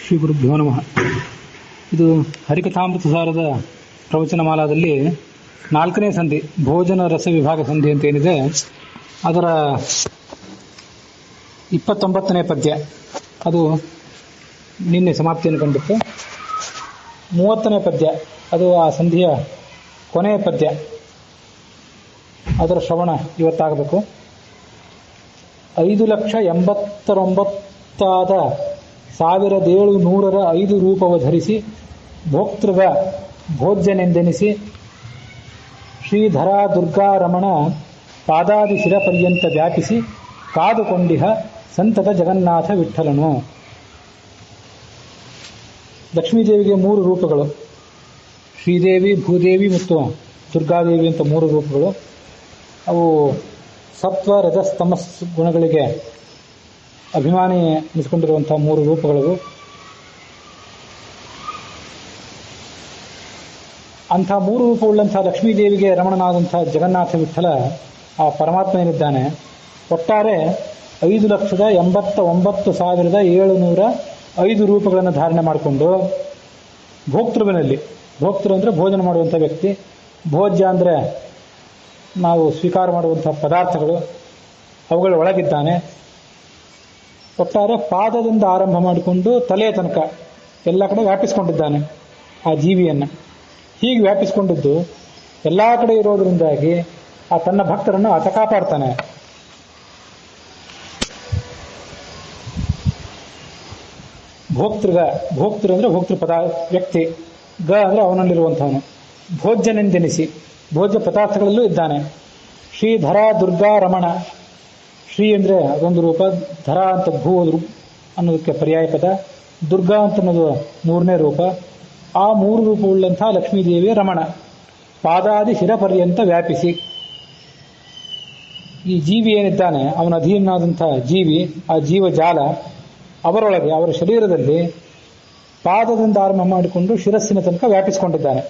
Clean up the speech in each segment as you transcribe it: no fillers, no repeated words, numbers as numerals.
ಶ್ರೀ ಗುರುಭ್ಯೋ ನಮಃ. ಇದು ಹರಿಕಥಾಮೃತಸಾರದ ಪ್ರವಚನಮಾಲಾದಲ್ಲಿ 4ನೇ ಸಂಧಿ, ಭೋಜನ ರಸ ವಿಭಾಗ ಸಂಧಿ ಅಂತ ಏನಿದೆ, ಅದರ 29ನೇ ಪದ್ಯ ಅದು ನಿನ್ನೆ ಸಮಾಪ್ತಿಯನ್ನು ಕಂಡಿತ್ತು. 30ನೇ ಪದ್ಯ ಅದು ಆ ಸಂಧಿಯ ಕೊನೆಯ ಪದ್ಯ, ಅದರ ಶ್ರವಣ ಇವತ್ತಾಗಬೇಕು. 5,89,705 ರೂಪವ ಧರಿಸಿ ಭೋಕ್ತೃಗ ಭೋಜ್ಯನೆಂದೆನಿಸಿ ಶ್ರೀಧರಾ ದುರ್ಗಾ ರಮಣ ಪಾದಾದಿ ಶಿರಪರ್ಯಂತ ವ್ಯಾಪಿಸಿ ಕಾದುಕೊಂಡಿಹ ಸಂತತ ಜಗನ್ನಾಥ ವಿಠ್ಠಲನು. ಲಕ್ಷ್ಮೀದೇವಿಗೆ 3 ರೂಪಗಳು, ಶ್ರೀದೇವಿ, ಭೂದೇವಿ ಮತ್ತು ದುರ್ಗಾದೇವಿ ಅಂತ 3 ರೂಪಗಳು. ಅವು ಸತ್ವ, ರಜಸ್, ತಮಸ್ ಗುಣಗಳಿಗೆ ಅಭಿಮಾನಿ ಅನಿಸಿಕೊಂಡಿರುವಂತಹ 3 ರೂಪಗಳು. ಅಂಥ 3 ರೂಪವುಳ್ಳಂತಹ ಲಕ್ಷ್ಮೀದೇವಿಗೆ ರಮಣನಾದಂತಹ ಜಗನ್ನಾಥ ವಿಠ್ಠಲ ಆ ಪರಮಾತ್ಮ ಏನಿದ್ದಾನೆ, ಒಟ್ಟಾರೆ 5,89,705 ರೂಪಗಳನ್ನು ಧಾರಣೆ ಮಾಡಿಕೊಂಡು ಭೋಕ್ತೃವಿನಲ್ಲಿ, ಭೋಕ್ತೃ ಅಂದರೆ ಭೋಜನ ಮಾಡುವಂಥ ವ್ಯಕ್ತಿ, ಭೋಜ್ಯ ಅಂದರೆ ನಾವು ಸ್ವೀಕಾರ ಮಾಡುವಂಥ ಪದಾರ್ಥಗಳು, ಅವುಗಳ ಒಳಗಿದ್ದಾನೆ. ಒಟ್ಟಾರೆ ಪಾದದಿಂದ ಆರಂಭ ಮಾಡಿಕೊಂಡು ತಲೆಯ ತನಕ ಎಲ್ಲ ಕಡೆ ವ್ಯಾಪಿಸಿಕೊಂಡಿದ್ದಾನೆ ಆ ಜೀವಿಯನ್ನು. ಹೀಗೆ ವ್ಯಾಪಿಸಿಕೊಂಡಿದ್ದು ಎಲ್ಲ ಕಡೆ ಇರೋದರಿಂದಾಗಿ ಆ ತನ್ನ ಭಕ್ತರನ್ನು ಆತ ಕಾಪಾಡ್ತಾನೆ. ಭೋಕ್ತೃ ಅಂದರೆ ಭೋಕ್ತೃ ವ್ಯಕ್ತಿ, ಗ ಅಂದರೆ ಅವನಲ್ಲಿರುವಂಥವನು. ಭೋಜ್ಯನೆಂದೆನಿಸಿ ಭೋಜ್ಯ ಪದಾರ್ಥಗಳಲ್ಲೂ ಇದ್ದಾನೆ. ಶ್ರೀಧರಾ ದುರ್ಗಾ ರಮಣ, ಶ್ರೀ ಅಂದರೆ ಅದೊಂದು ರೂಪ, ಧರ ಅಂತ ಭೂ ಅನ್ನೋದಕ್ಕೆ ಪರ್ಯಾಯ ಪದ, ದುರ್ಗಾ ಅಂತ ಅನ್ನೋದು 3ನೇ ರೂಪ. ಆ 3 ರೂಪವುಳ್ಳಂಥ ಲಕ್ಷ್ಮೀದೇವಿಯ ರಮಣ ಪಾದಾದಿ ಶಿರಪರ್ಯಂತ ವ್ಯಾಪಿಸಿ. ಈ ಜೀವಿ ಏನಿದ್ದಾನೆ, ಅವನ ಅಧೀನಾದಂಥ ಜೀವಿ, ಆ ಜೀವಜಾಲ ಅವರೊಳಗೆ, ಅವರ ಶರೀರದಲ್ಲಿ ಪಾದದಿಂದ ಆರಂಭ ಮಾಡಿಕೊಂಡು ಶಿರಸ್ಸಿನ ತನಕ ವ್ಯಾಪಿಸಿಕೊಂಡಿದ್ದಾನೆ.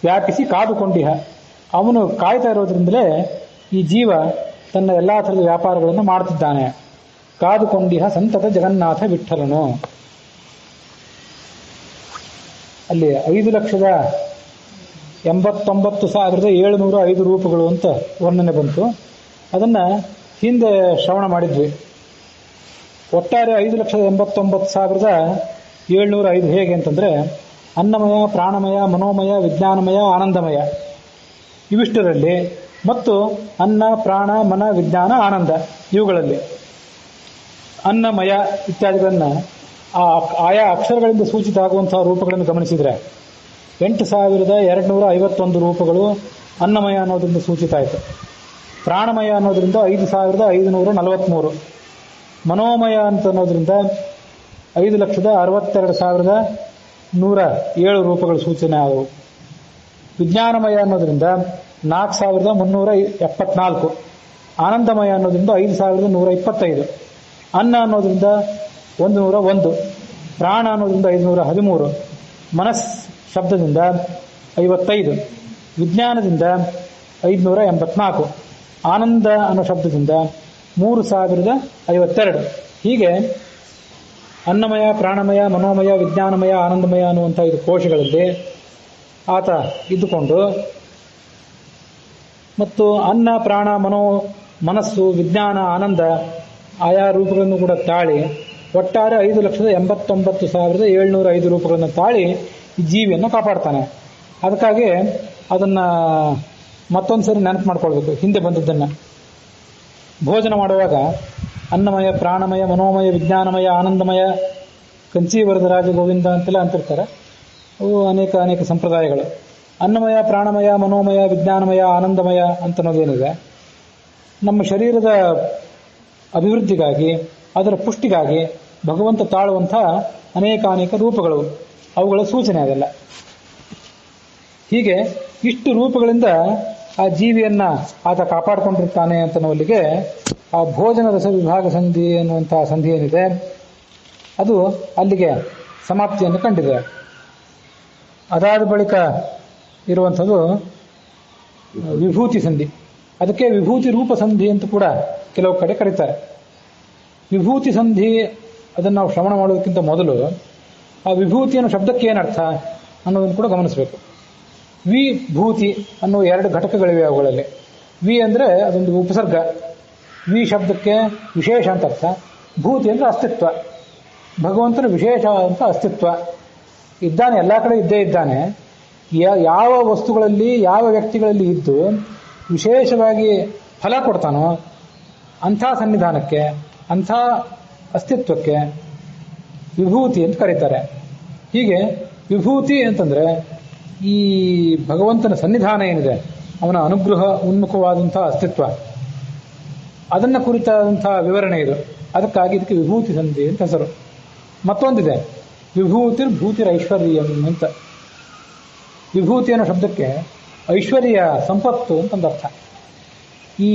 ವ್ಯಾಪಿಸಿ ಕಾದುಕೊಂಡಿಹ, ಅವನು ಕಾಯ್ತಾ ಇರೋದ್ರಿಂದಲೇ ಈ ಜೀವ ತನ್ನ ಎಲ್ಲ ಥರದ ವ್ಯಾಪಾರಗಳನ್ನು ಮಾಡ್ತಿದ್ದಾನೆ. ಕಾದುಕೊಂಡಿಹ ಸಂತತ ಜಗನ್ನಾಥ ವಿಠ್ಠಲನು. ಅಲ್ಲಿ 5,89,705 ರೂಪಗಳು ಅಂತ ವರ್ಣನೆ ಬಂತು. ಅದನ್ನು ಹಿಂದೆ ಶ್ರವಣ ಮಾಡಿದ್ವಿ. ಒಟ್ಟಾರೆ 5,89,705 ಹೇಗೆ ಅಂತಂದರೆ, ಅನ್ನಮಯ, ಪ್ರಾಣಮಯ, ಮನೋಮಯ, ವಿಜ್ಞಾನಮಯ, ಆನಂದಮಯ ಇವಿಷ್ಟರಲ್ಲಿ, ಮತ್ತು ಅನ್ನ, ಪ್ರಾಣ, ಮನ, ವಿಜ್ಞಾನ, ಆನಂದ ಇವುಗಳಲ್ಲಿ ಅನ್ನಮಯ ಇತ್ಯಾದಿಗಳನ್ನು ಆಯಾ ಅಕ್ಷರಗಳಿಂದ ಸೂಚಿತ ಆಗುವಂತಹ ರೂಪಗಳನ್ನು ಗಮನಿಸಿದರೆ 8,251 ರೂಪಗಳು ಅನ್ನಮಯ ಅನ್ನೋದರಿಂದ ಸೂಚಿತ ಆಯಿತು. ಪ್ರಾಣಮಯ ಅನ್ನೋದರಿಂದ 5,543, ಮನೋಮಯ ಅಂತ ಅನ್ನೋದ್ರಿಂದ 5,62,107 ರೂಪಗಳು ಸೂಚನೆ ಆದವು. ವಿಜ್ಞಾನಮಯ ಅನ್ನೋದ್ರಿಂದ 4,374, ಆನಂದಮಯ ಅನ್ನೋದ್ರಿಂದ 5,125, ಅನ್ನ ಅನ್ನೋದ್ರಿಂದ 101, ಪ್ರಾಣ ಅನ್ನೋದ್ರಿಂದ 513, ಮನಸ್ ಶಬ್ದದಿಂದ 55, ವಿಜ್ಞಾನದಿಂದ 584, ಆನಂದ ಅನ್ನೋ ಶಬ್ದದಿಂದ 3,052. ಹೀಗೆ ಅನ್ನಮಯ, ಪ್ರಾಣಮಯ, ಮನೋಮಯ, ವಿಜ್ಞಾನಮಯ, ಆನಂದಮಯ ಅನ್ನುವಂಥ 5 ಕೋಶಗಳಲ್ಲಿ ಆತ ಇದ್ದುಕೊಂಡು, ಮತ್ತು ಅನ್ನ, ಪ್ರಾಣ, ಮನಸ್ಸು, ವಿಜ್ಞಾನ, ಆನಂದ ಆಯಾ ರೂಪಗಳನ್ನು ಕೂಡ ತಾಳಿ ಒಟ್ಟಾರೆ 5,89,705 ರೂಪಗಳನ್ನು ತಾಳಿ ಈ ಜೀವಿಯನ್ನು ಕಾಪಾಡ್ತಾನೆ. ಅದಕ್ಕಾಗಿ ಅದನ್ನು ಮತ್ತೊಂದು ಸರಿ ನೆನಪು ಮಾಡ್ಕೊಳ್ಬೇಕು, ಹಿಂದೆ ಬಂದದ್ದನ್ನು. ಭೋಜನ ಮಾಡುವಾಗ ಅನ್ನಮಯ, ಪ್ರಾಣಮಯ, ಮನೋಮಯ, ವಿಜ್ಞಾನಮಯ, ಆನಂದಮಯ, ಕಂಚೀವರದರಾಜ ಗೋವಿಂದ ಅಂತೆಲ್ಲ ಅಂತಿರ್ತಾರೆ. ಅವು ಅನೇಕ ಸಂಪ್ರದಾಯಗಳು. ಅನ್ನಮಯ, ಪ್ರಾಣಮಯ, ಮನೋಮಯ, ವಿಜ್ಞಾನಮಯ, ಆನಂದಮಯ ಅಂತನ್ನೋದೇನಿದೆ, ನಮ್ಮ ಶರೀರದ ಅಭಿವೃದ್ಧಿಗಾಗಿ, ಅದರ ಪುಷ್ಟಿಗಾಗಿ ಭಗವಂತ ತಾಳುವಂಥ ಅನೇಕ ರೂಪಗಳು, ಅವುಗಳ ಸೂಚನೆ ಅದೆಲ್ಲ. ಹೀಗೆ ಇಷ್ಟು ರೂಪಗಳಿಂದ ಆ ಜೀವಿಯನ್ನ ಆತ ಕಾಪಾಡಿಕೊಂಡಿರ್ತಾನೆ ಅಂತನ್ನುವಲ್ಲಿಗೆ ಆ ಭೋಜನ ರಸ ವಿಭಾಗ ಸಂಧಿ ಎನ್ನುವಂತಹ ಸಂಧಿ ಏನಿದೆ, ಅದು ಅಲ್ಲಿಗೆ ಸಮಾಪ್ತಿಯನ್ನು ಕಂಡಿದೆ. ಅದಾದ ಬಳಿಕ ಇರುವಂಥದ್ದು ವಿಭೂತಿ ಸಂಧಿ. ಅದಕ್ಕೆ ವಿಭೂತಿ ರೂಪ ಸಂಧಿ ಅಂತ ಕೂಡ ಕೆಲವು ಕಡೆ ಕರೀತಾರೆ. ವಿಭೂತಿ ಸಂಧಿ ಅದನ್ನು ನಾವು ಶ್ರವಣ ಮಾಡೋದಕ್ಕಿಂತ ಮೊದಲು ಆ ವಿಭೂತಿ ಅನ್ನೋ ಶಬ್ದಕ್ಕೆ ಏನರ್ಥ ಅನ್ನೋದನ್ನು ಕೂಡ ಗಮನಿಸಬೇಕು. ವಿಭೂತಿ ಅನ್ನೋ 2 ಘಟಕಗಳಿವೆ ಅವುಗಳಲ್ಲಿ. ವಿ ಅಂದರೆ ಅದೊಂದು ಉಪಸರ್ಗ. ವಿ ಶಬ್ದಕ್ಕೆ ವಿಶೇಷ ಅಂತ ಅರ್ಥ. ಭೂತಿ ಅಂದರೆ ಅಸ್ತಿತ್ವ. ಭಗವಂತನ ವಿಶೇಷವಾದಂಥ ಅಸ್ತಿತ್ವ ಇದ್ದಾನೆ, ಎಲ್ಲ ಕಡೆ ಇದ್ದೇ ಇದ್ದಾನೆ. ಯಾವ ವಸ್ತುಗಳಲ್ಲಿ ಯಾವ ವ್ಯಕ್ತಿಗಳಲ್ಲಿ ಇದ್ದು ವಿಶೇಷವಾಗಿ ಫಲ ಕೊಡ್ತಾನೋ ಅಂಥ ಸನ್ನಿಧಾನಕ್ಕೆ, ಅಂಥ ಅಸ್ತಿತ್ವಕ್ಕೆ ವಿಭೂತಿ ಅಂತ ಕರೀತಾರೆ. ಹೀಗೆ ವಿಭೂತಿ ಅಂತಂದರೆ ಈ ಭಗವಂತನ ಸನ್ನಿಧಾನ ಏನಿದೆ, ಅವನ ಅನುಗ್ರಹ ಉನ್ಮುಖವಾದಂಥ ಅಸ್ತಿತ್ವ, ಅದನ್ನು ಕುರಿತಾದಂಥ ವಿವರಣೆ ಇದು. ಅದಕ್ಕಾಗಿ ಇದಕ್ಕೆ ವಿಭೂತಿ ಸಂಧಿ ಅಂತ ಹೆಸರು. ಮತ್ತೊಂದಿದೆ, ವಿಭೂತಿರ್ ಭೂತಿರ್ ಐಶ್ವರ್ಯಂ ಅಂತ. ವಿಭೂತಿ ಅನ್ನೋ ಶಬ್ದಕ್ಕೆ ಐಶ್ವರ್ಯ, ಸಂಪತ್ತು ಅಂತಂದರ್ಥ. ಈ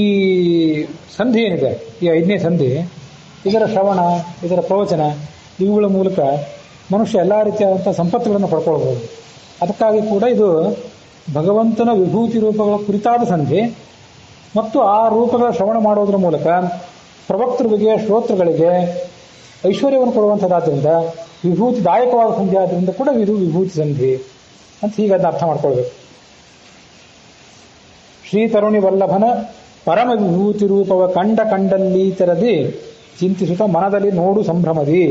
ಸಂಧಿ ಏನಿದೆ, ಈ 5ನೇ ಸಂಧಿ, ಇದರ ಶ್ರವಣ, ಇದರ ಪ್ರವಚನ, ಇವುಗಳ ಮೂಲಕ ಮನುಷ್ಯ ಎಲ್ಲ ರೀತಿಯಾದಂಥ ಸಂಪತ್ತುಗಳನ್ನು ಪಡ್ಕೊಳ್ಬೋದು. ಅದಕ್ಕಾಗಿ ಕೂಡ ಇದು ಭಗವಂತನ ವಿಭೂತಿ ರೂಪಗಳ ಕುರಿತಾದ ಸಂಧಿ. ಮತ್ತು ಆ ರೂಪಗಳ ಶ್ರವಣ ಮಾಡೋದ್ರ ಮೂಲಕ ಪ್ರವಕ್ತೃಗಳಿಗೆ, ಶ್ರೋತೃಗಳಿಗೆ ಐಶ್ವರ್ಯವನ್ನು ಕೊಡುವಂಥದ್ದಾದ್ದರಿಂದ ವಿಭೂತಿದಾಯಕವಾದ ಸಂಧಿ ಆದ್ದರಿಂದ ಕೂಡ ಇದು ವಿಭೂತಿ ಸಂಧಿ ಅಂತ ಹೀಗೆ ಅದನ್ನ ಅರ್ಥ ಮಾಡ್ಕೊಳ್ಬೇಕು. ಶ್ರೀತರುಣಿ ವಲ್ಲಭನ ಪರಮ ವಿಭೂತಿ ರೂಪವ ಕಂಡಲ್ಲಿ ತೆರದಿ ಚಿಂತಿಸುತ್ತ ಮನದಲ್ಲಿ ನೋಡು ಸಂಭ್ರಮದಿ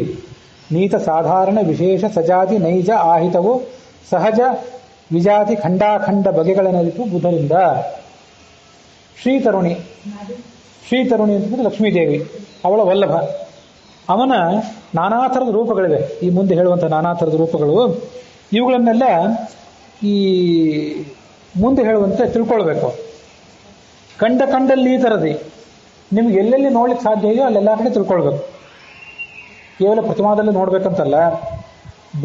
ನೀತ ಸಾಧಾರಣ ವಿಶೇಷ ಸಜಾತಿ ನೈಜ ಆಹಿತವು ಸಹಜ ವಿಜಾತಿ ಖಂಡಾಖಂಡ ಬಗೆಗಳನ್ನರಿತು ಬುಧರಿಂದ. ಶ್ರೀತರುಣಿ ಅಂತಂದ್ರೆ ಲಕ್ಷ್ಮೀದೇವಿ, ಅವಳ ವಲ್ಲಭ. ಅವನ ನಾನಾ ಥರದ ರೂಪಗಳಿವೆ. ಈ ಮುಂದೆ ಹೇಳುವಂಥ ನಾನಾ ಥರದ ರೂಪಗಳು, ಇವುಗಳನ್ನೆಲ್ಲ ಈ ಮುಂದೆ ಹೇಳುವಂತೆ ತಿಳ್ಕೊಳ್ಬೇಕು. ಕಂಡಲ್ಲಿ ಈ ಥರದಿ ನಿಮ್ಗೆ ಎಲ್ಲೆಲ್ಲಿ ನೋಡ್ಲಿಕ್ಕೆ ಸಾಧ್ಯ ಇದೆಯೋ ಅಲ್ಲೆಲ್ಲ ಕಡೆ ತಿಳ್ಕೊಳ್ಬೇಕು. ಕೇವಲ ಪ್ರತಿಮಾದಲ್ಲಿ ನೋಡ್ಬೇಕಂತಲ್ಲ,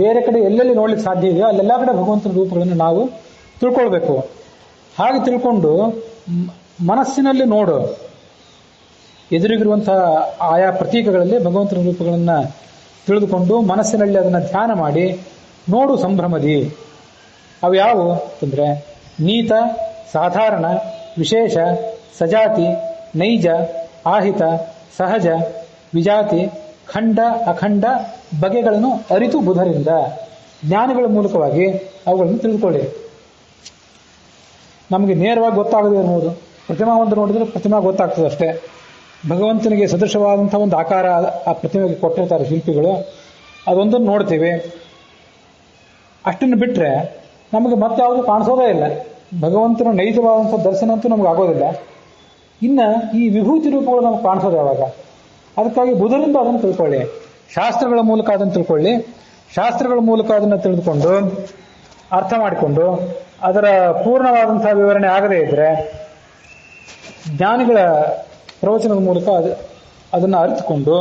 ಬೇರೆ ಕಡೆ ಎಲ್ಲೆಲ್ಲಿ ನೋಡ್ಲಿಕ್ಕೆ ಸಾಧ್ಯ ಇದೆಯೋ ಅಲ್ಲೆಲ್ಲ ಕಡೆ ಭಗವಂತನ ರೂಪಗಳನ್ನು ನಾವು ತಿಳ್ಕೊಳ್ಬೇಕು. ಹಾಗೆ ತಿಳ್ಕೊಂಡು ಮನಸ್ಸಿನಲ್ಲಿ ನೋಡು, ಎದುರಿಗಿರುವಂತಹ ಆಯಾ ಪ್ರತೀಕಗಳಲ್ಲಿ ಭಗವಂತನ ರೂಪಗಳನ್ನು ತಿಳಿದುಕೊಂಡು ಮನಸ್ಸಿನಲ್ಲಿ ಅದನ್ನು ಧ್ಯಾನ ಮಾಡಿ ನೋಡು ಸಂಭ್ರಮದಿ. ಅವು ಯಾವುವು ಅಂತಂದರೆ ನೀತ, ಸಾಧಾರಣ, ವಿಶೇಷ, ಸಜಾತಿ, ನೈಜ, ಆಹಿತ, ಸಹಜ, ವಿಜಾತಿ, ಖಂಡ ಅಖಂಡ ಬಗೆಗಳನ್ನು ಅರಿತು ಬುಧರಿಂದ. ಜ್ಞಾನಿಗಳ ಮೂಲಕವಾಗಿ ಅವುಗಳನ್ನು ತಿಳಿದುಕೊಳ್ಳಿ. ನಮಗೆ ನೇರವಾಗಿ ಗೊತ್ತಾಗದೇ ಇರಬಹುದು. ಪ್ರತಿಮಾ ಒಂದು ನೋಡಿದ್ರೆ ಪ್ರತಿಮಾ ಗೊತ್ತಾಗ್ತದೆ ಅಷ್ಟೇ. ಭಗವಂತನಿಗೆ ಸದೃಶವಾದಂಥ ಒಂದು ಆಕಾರ ಆ ಪ್ರತಿಮೆಗೆ ಕೊಟ್ಟಿರ್ತಾರೆ ಶಿಲ್ಪಿಗಳು, ಅದೊಂದನ್ನು ನೋಡ್ತೀವಿ. ಅಷ್ಟನ್ನು ಬಿಟ್ಟರೆ ನಮಗೆ ಮತ್ತೆ ಯಾವುದು ಕಾಣಿಸೋದೇ ಇಲ್ಲ. ಭಗವಂತನ ನೈಜವಾದಂಥ ದರ್ಶನ ಅಂತೂ ನಮ್ಗೆ ಆಗೋದಿಲ್ಲ. ಇನ್ನು ಈ ವಿಭೂತಿ ರೂಪಗಳು ನಮ್ಗೆ ಕಾಣಿಸೋದು ಯಾವಾಗ? ಅದಕ್ಕಾಗಿ ಬುಧರಿಂದ ಅದನ್ನು ತಿಳ್ಕೊಳ್ಳಿ, ಶಾಸ್ತ್ರಗಳ ಮೂಲಕ ಅದನ್ನು ತಿಳ್ಕೊಳ್ಳಿ. ಶಾಸ್ತ್ರಗಳ ಮೂಲಕ ಅದನ್ನು ತಿಳಿದುಕೊಂಡು ಅರ್ಥ ಮಾಡಿಕೊಂಡು ಅದರ ಪೂರ್ಣವಾದಂತಹ ವಿವರಣೆ ಆಗದೇ ಇದ್ರೆ ಜ್ಞಾನಿಗಳ ಪ್ರವಚನದ ಮೂಲಕ ಅದನ್ನು ಅರಿತುಕೊಂಡು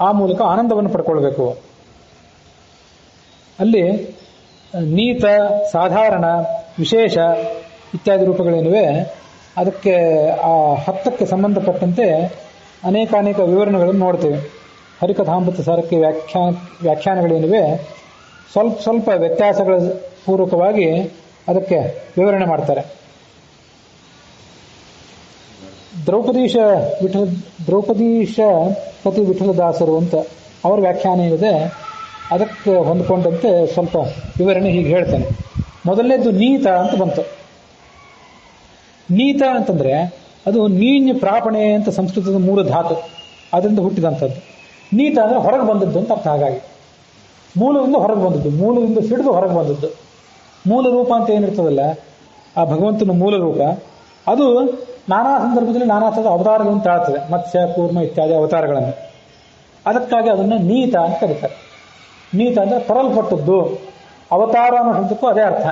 ಆ ಮೂಲಕ ಆನಂದವನ್ನು ಪಡ್ಕೊಳ್ಬೇಕು. ಅಲ್ಲಿ ನೀತ, ಸಾಧಾರಣ, ವಿಶೇಷ ಇತ್ಯಾದಿ ರೂಪಗಳೇನಿವೆ ಅದಕ್ಕೆ ಆ 10ಕ್ಕೆ ಸಂಬಂಧಪಟ್ಟಂತೆ ಅನೇಕ ವಿವರಣೆಗಳನ್ನು ನೋಡ್ತೇವೆ. ಹರಿಕಥಾಮೃತ ಸಾರಕ್ಕೆ ವ್ಯಾಖ್ಯಾನಗಳೇನಿವೆ ಸ್ವಲ್ಪ ವ್ಯತ್ಯಾಸಗಳ ಪೂರ್ವಕವಾಗಿ ಅದಕ್ಕೆ ವಿವರಣೆ ಮಾಡ್ತಾರೆ. ದ್ರೌಪದೀಶ ಪತಿ ವಿಠಲದಾಸರು ಅಂತ ಅವರ ವ್ಯಾಖ್ಯಾನ ಏನಿದೆ ಅದಕ್ಕೆ ಹೊಂದ್ಕೊಂಡಂತೆ ಸ್ವಲ್ಪ ವಿವರಣೆ ಹೀಗೆ ಹೇಳ್ತೇನೆ. ಮೊದಲನೇದು ನೀತ ಅಂತ ಬಂತು. ನೀತ ಅಂತಂದ್ರೆ ಅದು ನೀನ್ಯ ಪ್ರಾಪಣೆ ಅಂತ ಸಂಸ್ಕೃತದ ಮೂಲ ಧಾತು, ಅದರಿಂದ ಹುಟ್ಟಿದಂಥದ್ದು. ನೀತ ಅಂದ್ರೆ ಹೊರಗೆ ಬಂದದ್ದು ಅಂತ ಅರ್ಥ. ಹಾಗಾಗಿ ಮೂಲದಿಂದ ಹೊರಗೆ ಬಂದದ್ದು, ಮೂಲದಿಂದ ಸಿಡಿದು ಹೊರಗೆ ಬಂದದ್ದು. ಮೂಲ ರೂಪ ಅಂತ ಏನಿರ್ತದಲ್ಲ, ಆ ಭಗವಂತನ ಮೂಲ ರೂಪ ಅದು ನಾನಾ ಸಂದರ್ಭದಲ್ಲಿ ನಾನಾ ಥರದ ಅವತಾರಗಳನ್ನು ತಾಳ್ತದೆ, ಮತ್ಸ್ಯ, ಕೂರ್ಮ ಇತ್ಯಾದಿ ಅವತಾರಗಳನ್ನು. ಅದಕ್ಕಾಗಿ ಅದನ್ನು ನೀತ ಅಂತ ಕರೀತಾರೆ. ನೀತ ಅಂದ್ರೆ ತರಲ್ಪಟ್ಟದ್ದು. ಅವತಾರ ಅನ್ನೋ ಶಬ್ದಕ್ಕೂ ಅದೇ ಅರ್ಥ.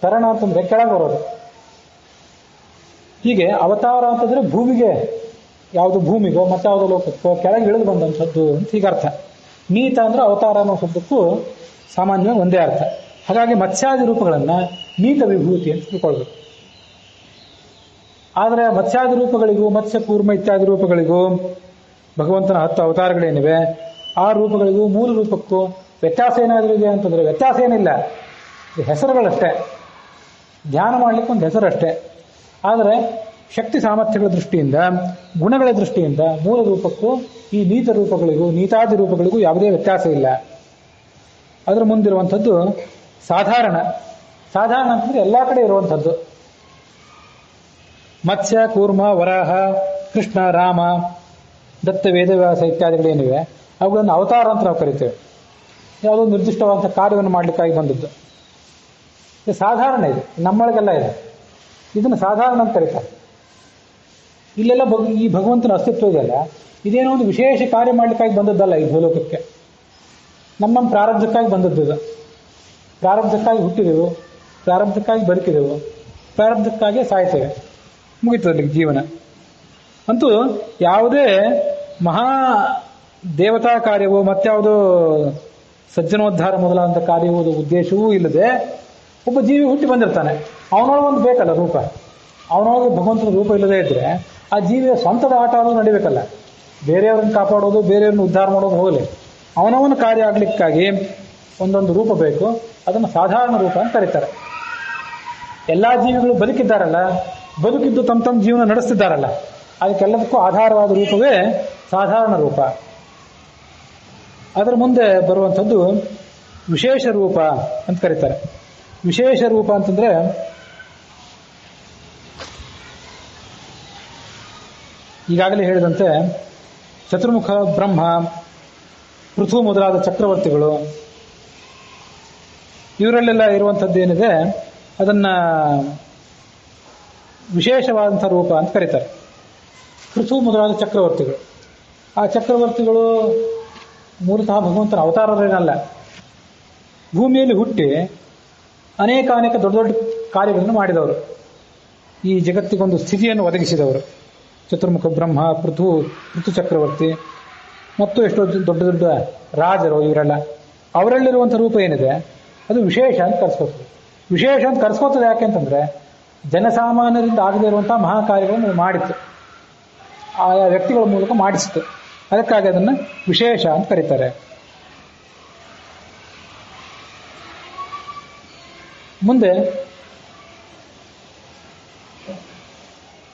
ತರಣ ಅಂತಂದ್ರೆ ಕೆಳಗೆ ಬರೋದು. ಹೀಗೆ ಅವತಾರ ಅಂತಂದ್ರೆ ಭೂಮಿಗೆ, ಯಾವುದು ಭೂಮಿಗೋ ಮತ್ತಾವುದೋ ಲೋಕಕ್ಕೋ ಕೆಳಗೆ ಇಳಿದು ಬಂದಂಥದ್ದು ಅಂತ ಹೀಗೆ ಅರ್ಥ. ನೀತ ಅಂದ್ರೆ ಅವತಾರ ಅನ್ನೋ ಶಬ್ದಕ್ಕೂ ಸಾಮಾನ್ಯವಾಗಿ ಒಂದೇ ಅರ್ಥ. ಹಾಗಾಗಿ ಮತ್ಸ್ಯಾದಿ ರೂಪಗಳನ್ನು ನೀತ ವಿಭೂತಿ ಅಂತ ತಿಳ್ಕೊಳ್ಬೇಕು. ಆದರೆ ಮತ್ಸ್ಯಾದಿ ರೂಪಗಳಿಗೂ ಮತ್ಸ್ಯ, ಕೂರ್ಮ ಇತ್ಯಾದಿ ರೂಪಗಳಿಗೂ ಭಗವಂತನ 10 ಅವತಾರಗಳೇನಿವೆ ಆ ರೂಪಗಳಿಗೂ ಮೂಲ ರೂಪಕ್ಕೂ ವ್ಯತ್ಯಾಸ ಏನಾದರೂ ಇದೆ ಅಂತಂದ್ರೆ ವ್ಯತ್ಯಾಸ ಏನಿಲ್ಲ, ಹೆಸರುಗಳಷ್ಟೇ. ಧ್ಯಾನ ಮಾಡಲಿಕ್ಕೆ ಒಂದು ಹೆಸರಷ್ಟೇ. ಆದರೆ ಶಕ್ತಿ ಸಾಮರ್ಥ್ಯಗಳ ದೃಷ್ಟಿಯಿಂದ, ಗುಣಗಳ ದೃಷ್ಟಿಯಿಂದ ಮೂಲ ರೂಪಕ್ಕೂ ಈ ನೀತ ರೂಪಗಳಿಗೂ ನೀತಾದಿ ರೂಪಗಳಿಗೂ ಯಾವುದೇ ವ್ಯತ್ಯಾಸ ಇಲ್ಲ. ಅದರ ಮುಂದಿರುವಂಥದ್ದು ಸಾಧಾರಣ. ಸಾಧಾರಣ ಅಂತಂದ್ರೆ ಎಲ್ಲ ಕಡೆ ಇರುವಂಥದ್ದು. ಮತ್ಸ್ಯ, ಕೂರ್ಮ, ವರಾಹ, ಕೃಷ್ಣ, ರಾಮ, ದತ್ತ, ವೇದವ್ಯಾಸ ಇತ್ಯಾದಿಗಳೇನಿವೆ ಅವುಗಳನ್ನು ಅವತಾರ ಅಂತ ನಾವು ಕರಿತೇವೆ. ಯಾವುದೋ ನಿರ್ದಿಷ್ಟವಾದಂಥ ಕಾರ್ಯವನ್ನು ಮಾಡಲಿಕ್ಕಾಗಿ ಬಂದದ್ದು. ಇದು ಸಾಧಾರಣ, ಇದೆ ನಮ್ಮೊಳಗೆಲ್ಲ ಇದೆ. ಇದನ್ನು ಸಾಧಾರಣ ಅಂತ ಕರೀತಾರೆ. ಇಲ್ಲೆಲ್ಲ ಈ ಭಗವಂತನ ಅಸ್ತಿತ್ವ ಇದೆಯಲ್ಲ, ಇದೇನೋ ಒಂದು ವಿಶೇಷ ಕಾರ್ಯ ಮಾಡಲಿಕ್ಕಾಗಿ ಬಂದದ್ದಲ್ಲ ಈ ಭೂಲೋಕಕ್ಕೆ. ನಮ್ಮ ಪ್ರಾರಬ್ಧಕ್ಕಾಗಿ ಬಂದದ್ದು ಇದು. ಪ್ರಾರಬ್ಧಕ್ಕಾಗಿ ಹುಟ್ಟಿದೆವು, ಪ್ರಾರಬ್ಧಕ್ಕಾಗಿ ಬದುಕಿದೆವು, ಪ್ರಾರಬ್ಧಕ್ಕಾಗಿ ಸಾಯ್ತೇವೆ, ಮುಗಿತದಲ್ಲಿ ಜೀವನ. ಅಂತೂ ಯಾವುದೇ ಮಹಾ ದೇವತಾ ಕಾರ್ಯವೋ ಮತ್ಯಾವುದೋ ಸಜ್ಜನೋದ್ಧಾರ ಮೊದಲಾದಂಥ ಕಾರ್ಯವೋ ಉದ್ದೇಶವೂ ಇಲ್ಲದೆ ಒಬ್ಬ ಜೀವಿ ಹುಟ್ಟಿ ಬಂದಿರ್ತಾನೆ. ಅವನೊಳಗೆ ಒಂದು ಬೇಕಲ್ಲ ರೂಪ. ಅವನೊಳಗೆ ಭಗವಂತನ ರೂಪ ಇಲ್ಲದೆ ಇದ್ರೆ ಆ ಜೀವಿಯ ಸ್ವಂತದ ಆಟ ಅನ್ನೋದು ನಡಿಬೇಕಲ್ಲ. ಬೇರೆಯವ್ರನ್ನ ಕಾಪಾಡೋದು, ಬೇರೆಯವ್ರನ್ನ ಉದ್ಧಾರ ಮಾಡೋದು ಹೋಗಲಿ. ಅವನವನ ಕಾರ್ಯ ಆಗ್ಲಿಕ್ಕಾಗಿ ಒಂದೊಂದು ರೂಪ ಬೇಕು. ಅದನ್ನು ಸಾಧಾರಣ ರೂಪ ಅಂತ ಕರೀತಾರೆ. ಎಲ್ಲ ಜೀವಿಗಳು ಬದುಕಿದ್ದಾರಲ್ಲ, ಬದುಕಿದ್ದು ತಮ್ಮ ತಮ್ಮ ಜೀವನ ನಡೆಸ್ತಿದ್ದಾರಲ್ಲ, ಅದಕ್ಕೆಲ್ಲದಕ್ಕೂ ಆಧಾರವಾದ ರೂಪವೇ ಸಾಧಾರಣ ರೂಪ. ಅದರ ಮುಂದೆ ಬರುವಂಥದ್ದು ವಿಶೇಷ ರೂಪ ಅಂತ ಕರೀತಾರೆ. ವಿಶೇಷ ರೂಪ ಅಂತಂದ್ರೆ ಈಗಾಗಲೇ ಹೇಳಿದಂತೆ ಚತುರ್ಮುಖ ಬ್ರಹ್ಮ, ಪೃಥು ಮೊದಲಾದ ಚಕ್ರವರ್ತಿಗಳು, ಇವರಲ್ಲೆಲ್ಲ ಇರುವಂಥದ್ದೇನಿದೆ ಅದನ್ನ ವಿಶೇಷವಾದಂಥ ರೂಪ ಅಂತ ಕರೀತಾರೆ. ಪೃಥು ಮೊದಲಾದ ಚಕ್ರವರ್ತಿಗಳು, ಆ ಚಕ್ರವರ್ತಿಗಳು ಮೂಲತಃ ಭಗವಂತನ ಅವತಾರರೇನಲ್ಲ. ಭೂಮಿಯಲ್ಲಿ ಹುಟ್ಟಿ ಅನೇಕ ದೊಡ್ಡ ದೊಡ್ಡ ಕಾರ್ಯಗಳನ್ನು ಮಾಡಿದವರು, ಈ ಜಗತ್ತಿಗೊಂದು ಸ್ಥಿತಿಯನ್ನು ಒದಗಿಸಿದವರು. ಚತುರ್ಮುಖ ಬ್ರಹ್ಮ, ಪೃಥು ಚಕ್ರವರ್ತಿ ಮತ್ತು ಎಷ್ಟೋ ದೊಡ್ಡ ದೊಡ್ಡ ರಾಜರು ಇವರೆಲ್ಲ. ಅವರಲ್ಲಿರುವಂಥ ರೂಪ ಏನಿದೆ ಅದು ವಿಶೇಷ ಅಂತ ಕರೆಸ್ಕೋತದೆ. ವಿಶೇಷ ಅಂತ ಕರೆಸ್ಕೋತದೆ ಯಾಕೆ ಅಂತಂದ್ರೆ ಜನಸಾಮಾನ್ಯರಿಂದ ಆಗದೇ ಇರುವಂತಹ ಮಹಾ ಕಾರ್ಯಗಳನ್ನು ಮಾಡಿತ್ತು, ಆಯಾ ವ್ಯಕ್ತಿಗಳ ಮೂಲಕ ಮಾಡಿಸಿತು. ಅದಕ್ಕಾಗಿ ಅದನ್ನು ವಿಶೇಷ ಅಂತ ಕರೀತಾರೆ. ಮುಂದೆ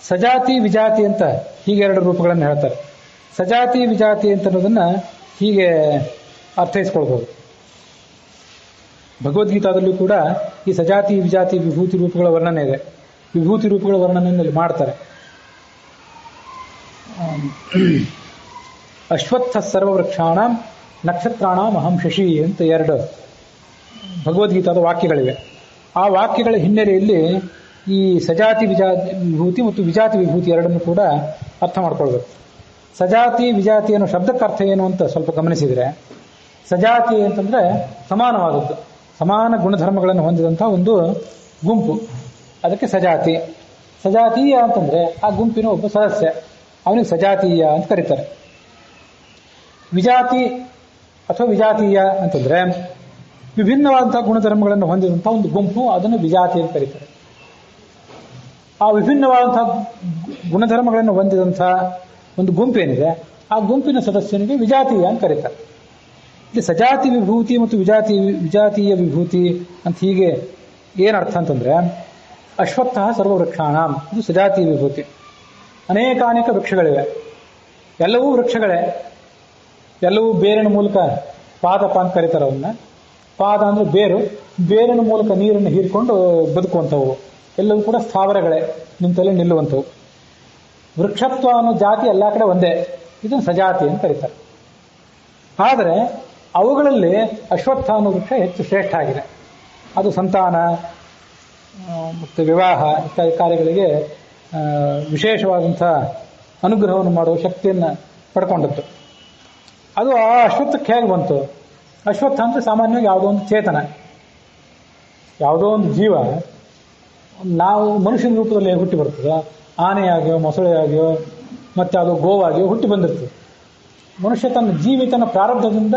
ಸಜಾತಿ ವಿಜಾತಿ ಅಂತ ಹೀಗೆ ಎರಡು ರೂಪಗಳನ್ನು ಹೇಳ್ತಾರೆ. ಸಜಾತಿ ವಿಜಾತಿ ಅಂತ ಅನ್ನೋದನ್ನ ಹೀಗೆ ಅರ್ಥೈಸ್ಕೊಳ್ಬಹುದು. ಭಗವದ್ಗೀತಾದಲ್ಲೂ ಕೂಡ ಈ ಸಜಾತಿ ವಿಜಾತಿ ವಿಭೂತಿ ರೂಪಗಳ ವರ್ಣನೆ ಇದೆ. ವಿಭೂತಿ ರೂಪಗಳ ವರ್ಣನೆಯಲ್ಲಿ ಮಾಡ್ತಾರೆ. ಅಶ್ವತ್ಥ ಸರ್ವವೃಕ್ಷಾಣ ನಕ್ಷತ್ರಾಣ ಅಹಂ ಶಶಿ ಅಂತ ಎರಡು ಭಗವದ್ಗೀತಾದ ವಾಕ್ಯಗಳಿವೆ. ಆ ವಾಕ್ಯಗಳ ಹಿನ್ನೆಲೆಯಲ್ಲಿ ಈ ಸಜಾತಿ ವಿಭೂತಿ ಮತ್ತು ವಿಜಾತಿ ವಿಭೂತಿ ಎರಡನ್ನು ಕೂಡ ಅರ್ಥ ಮಾಡ್ಕೊಳ್ಬೇಕು. ಸಜಾತಿ ವಿಜಾತಿ ಅನ್ನೋ ಶಬ್ದಕ್ಕೆ ಅರ್ಥ ಏನು ಅಂತ ಸ್ವಲ್ಪ ಗಮನಿಸಿದರೆ, ಸಜಾತಿ ಅಂತಂದ್ರೆ ಸಮಾನವಾದದ್ದು, ಸಮಾನ ಗುಣಧರ್ಮಗಳನ್ನು ಹೊಂದಿದಂತಹ ಒಂದು ಗುಂಪು, ಅದಕ್ಕೆ ಸಜಾತಿ. ಸಜಾತೀಯ ಅಂತಂದ್ರೆ ಆ ಗುಂಪಿನ ಒಬ್ಬ ಸದಸ್ಯ, ಅವನಿಗೆ ಸಜಾತೀಯ ಅಂತ ಕರೀತಾರೆ. ವಿಜಾತಿ ಅಥವಾ ವಿಜಾತೀಯ ಅಂತಂದ್ರೆ ವಿಭಿನ್ನವಾದಂತಹ ಗುಣಧರ್ಮಗಳನ್ನು ಹೊಂದಿದಂತಹ ಒಂದು ಗುಂಪು, ಅದನ್ನು ವಿಜಾತಿ ಅಂತ ಕರೀತಾರೆ. ಆ ವಿಭಿನ್ನವಾದಂತಹ ಗುಣಧರ್ಮಗಳನ್ನು ಹೊಂದಿದಂತಹ ಒಂದು ಗುಂಪೇನಿದೆ, ಆ ಗುಂಪಿನ ಸದಸ್ಯನಿಗೆ ವಿಜಾತೀಯ ಅಂತ ಕರೀತಾರೆ. ಇಲ್ಲಿ ಸಜಾತಿ ವಿಭೂತಿ ಮತ್ತು ವಿಜಾತೀಯ ವಿಭೂತಿ ಅಂತ ಹೀಗೆ ಏನರ್ಥ ಅಂತಂದ್ರೆ, ಅಶ್ವತ್ಥ ಸರ್ವವೃಕ್ಷಾಣ ಇದು ಸಜಾತಿ ವಿಭೂತಿ. ಅನೇಕ ವೃಕ್ಷಗಳಿವೆ, ಎಲ್ಲವೂ ವೃಕ್ಷಗಳೇ, ಎಲ್ಲವೂ ಬೇರಿನ ಮೂಲಕ ಪಾದಪ ಅಂತ ಕರೀತಾರೆ ಅವನ್ನ. ಪಾದ ಅಂದ್ರೆ ಬೇರು, ಬೇರಿನ ಮೂಲಕ ನೀರನ್ನು ಹೀರಿಕೊಂಡು ಬದುಕುವಂಥವು, ಎಲ್ಲವೂ ಕೂಡ ಸ್ಥಾವರಗಳೇ, ನಿಂತಲ್ಲೇ ನಿಲ್ಲುವಂಥವು. ವೃಕ್ಷತ್ವ ಅನ್ನೋ ಜಾತಿ ಎಲ್ಲ ಕಡೆ ಒಂದೇ, ಇದನ್ನು ಸಜಾತಿ ಅಂತ ಕರೀತಾರೆ. ಆದರೆ ಅವುಗಳಲ್ಲಿ ಅಶ್ವತ್ಥ ಅನ್ನೋ ವೃಕ್ಷ ಹೆಚ್ಚು ಶ್ರೇಷ್ಠ ಆಗಿದೆ. ಅದು ಸಂತಾನ ಮತ್ತು ವಿವಾಹ ಇತ್ಯಾದಿ ಕಾರ್ಯಗಳಿಗೆ ವಿಶೇಷವಾದಂಥ ಅನುಗ್ರಹವನ್ನು ಮಾಡುವ ಶಕ್ತಿಯನ್ನು ಪಡ್ಕೊಂಡದ್ದು. ಅದು ಆ ಅಶ್ವತ್ಥಕ್ಕೆ ಹೇಗೆ ಬಂತು? ಅಶ್ವತ್ಥ ಅಂದರೆ ಸಾಮಾನ್ಯವಾಗಿ ಯಾವುದೋ ಒಂದು ಚೇತನ, ಯಾವುದೋ ಒಂದು ಜೀವ ನಾವು ಮನುಷ್ಯನ ರೂಪದಲ್ಲಿ ಹುಟ್ಟಿ ಬರ್ತದೆ. ಆನೆಯಾಗಿಯೋ ಮೊಸಳೆಯಾಗಿಯೋ ಮತ್ತೆ ಯಾವುದೋ ಗೋವಾಗಿಯೋ ಹುಟ್ಟಿ ಬಂದಿರ್ತದೆ. ಮನುಷ್ಯ ತನ್ನ ಜೀವಿತನ ಪ್ರಾರಬ್ಧದಿಂದ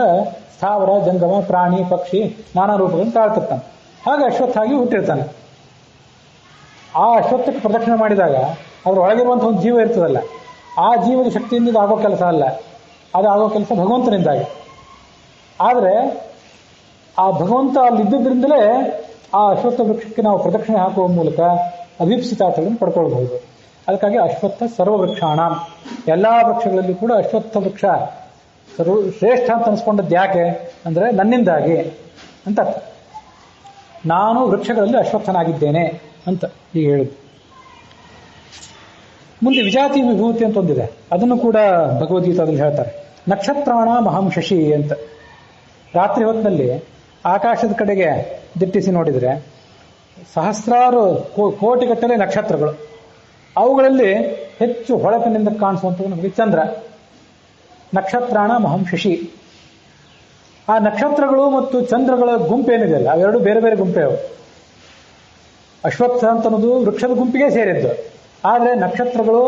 ಸ್ಥಾವರ ಜಂಗಮ ಪ್ರಾಣಿ ಪಕ್ಷಿ ನಾನಾ ರೂಪಗಳನ್ನು ತಾಳ್ತಿರ್ತಾನೆ. ಹಾಗೆ ಅಶ್ವತ್ಥಾಗಿ ಹುಟ್ಟಿರ್ತಾನೆ. ಆ ಅಶ್ವತ್ಥಕ್ಕೆ ಪ್ರದಕ್ಷಿಣೆ ಮಾಡಿದಾಗ ಅದ್ರ ಒಳಗಿರುವಂಥ ಒಂದು ಜೀವ ಇರ್ತದಲ್ಲ, ಆ ಜೀವದ ಶಕ್ತಿಯಿಂದ ಆಗೋ ಕೆಲಸ ಅಲ್ಲ, ಅದು ಆಗೋ ಕೆಲಸ ಭಗವಂತನಿಂದಾಗಿ. ಆದರೆ ಆ ಭಗವಂತ ಅಲ್ಲಿದ್ದದ್ರಿಂದಲೇ ಆ ಅಶ್ವತ್ಥ ವೃಕ್ಷಕ್ಕೆ ನಾವು ಪ್ರದಕ್ಷಿಣೆ ಹಾಕುವ ಮೂಲಕ ಅಭೀಪ್ಸಿತಾರ್ಥಗಳನ್ನು ಪಡ್ಕೊಳ್ಬಹುದು. ಅದಕ್ಕಾಗಿ ಅಶ್ವತ್ಥ ಸರ್ವವೃಕ್ಷಾಣ, ಎಲ್ಲ ವೃಕ್ಷಗಳಲ್ಲಿ ಕೂಡ ಅಶ್ವತ್ಥ ವೃಕ್ಷ ಶ್ರೇಷ್ಠ ಅಂತ ಅನಿಸ್ಕೊಂಡದ್ದು ಯಾಕೆ ಅಂದರೆ ನನ್ನಿಂದಾಗಿ ಅಂತ ಅರ್ಥ. ನಾನು ವೃಕ್ಷಗಳಲ್ಲಿ ಅಶ್ವತ್ಥನಾಗಿದ್ದೇನೆ ಅಂತ ಈಗ ಹೇಳಿದ್ದು. ಮುಂದೆ ವಿಜಾತಿ ವಿಭೂತಿ ಅಂತ ಒಂದಿದೆ, ಅದನ್ನು ಕೂಡ ಭಗವದ್ಗೀತಾದಲ್ಲಿ ಹೇಳ್ತಾರೆ. ನಕ್ಷತ್ರಾಣ ಮಹಂ ಶಶಿ ಅಂತ. ರಾತ್ರಿ ಹೊತ್ತಿನಲ್ಲಿ ಆಕಾಶದ ಕಡೆಗೆ ದಿಟ್ಟಿಸಿ ನೋಡಿದರೆ ಸಹಸ್ರಾರು ಕೋಟಿಗಟ್ಟಲೆ ನಕ್ಷತ್ರಗಳು, ಅವುಗಳಲ್ಲಿ ಹೆಚ್ಚು ಹೊಳಪಿನಿಂದ ಕಾಣಿಸುವಂಥದ್ದು ನಮಗೆ ಚಂದ್ರ. ನಕ್ಷತ್ರಾಣ ಮಹಂ ಶಶಿ. ಆ ನಕ್ಷತ್ರಗಳು ಮತ್ತು ಚಂದ್ರಗಳ ಗುಂಪೇನಿದೆಯಲ್ಲ, ಅವೆರಡು ಬೇರೆ ಬೇರೆ ಗುಂಪೇ ಅವು. ಅಶ್ವತ್ಥ ಅಂತ ಅನ್ನೋದು ವೃಕ್ಷದ ಗುಂಪಿಗೆ ಸೇರಿದ್ದು, ಆದರೆ ನಕ್ಷತ್ರಗಳು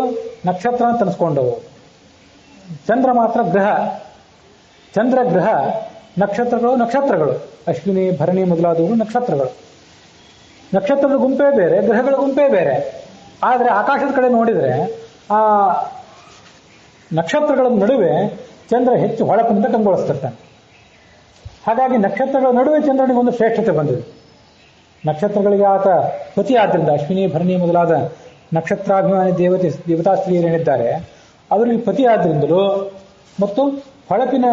ನಕ್ಷತ್ರ ಅಂತ ಅನಿಸ್ಕೊಂಡವು. ಚಂದ್ರ ಮಾತ್ರ ಗ್ರಹ. ಚಂದ್ರ ಗ್ರಹ, ನಕ್ಷತ್ರಗಳು ನಕ್ಷತ್ರಗಳು. ಅಶ್ವಿನಿ ಭರಣಿ ಮೊದಲಾದವು ನಕ್ಷತ್ರಗಳು. ನಕ್ಷತ್ರದ ಗುಂಪೇ ಬೇರೆ, ಗ್ರಹಗಳ ಗುಂಪೇ ಬೇರೆ. ಆದರೆ ಆಕಾಶದ ಕಡೆ ನೋಡಿದರೆ ಆ ನಕ್ಷತ್ರಗಳ ನಡುವೆ ಚಂದ್ರ ಹೆಚ್ಚು ಹೊಳಪಿನಿಂದ ಕಂಗೊಳಿಸ್ತಿರ್ತಾನೆ. ಹಾಗಾಗಿ ನಕ್ಷತ್ರಗಳ ನಡುವೆ ಚಂದ್ರನಿಗೊಂದು ಶ್ರೇಷ್ಠತೆ ಬಂದಿದೆ. ನಕ್ಷತ್ರಗಳಿಗೆ ಆತ ಪತಿ ಆದ್ದರಿಂದ, ಅಶ್ವಿನಿ ಭರಣಿ ಮೊದಲಾದ ನಕ್ಷತ್ರಾಭಿಮಾನಿ ದೇವತಾ ಸ್ತ್ರೀಯರೇನಿದ್ದಾರೆ ಅವರಿಗೆ ಪತಿ ಆದ್ದರಿಂದಲೂ ಮತ್ತು ಹೊಳಪಿನ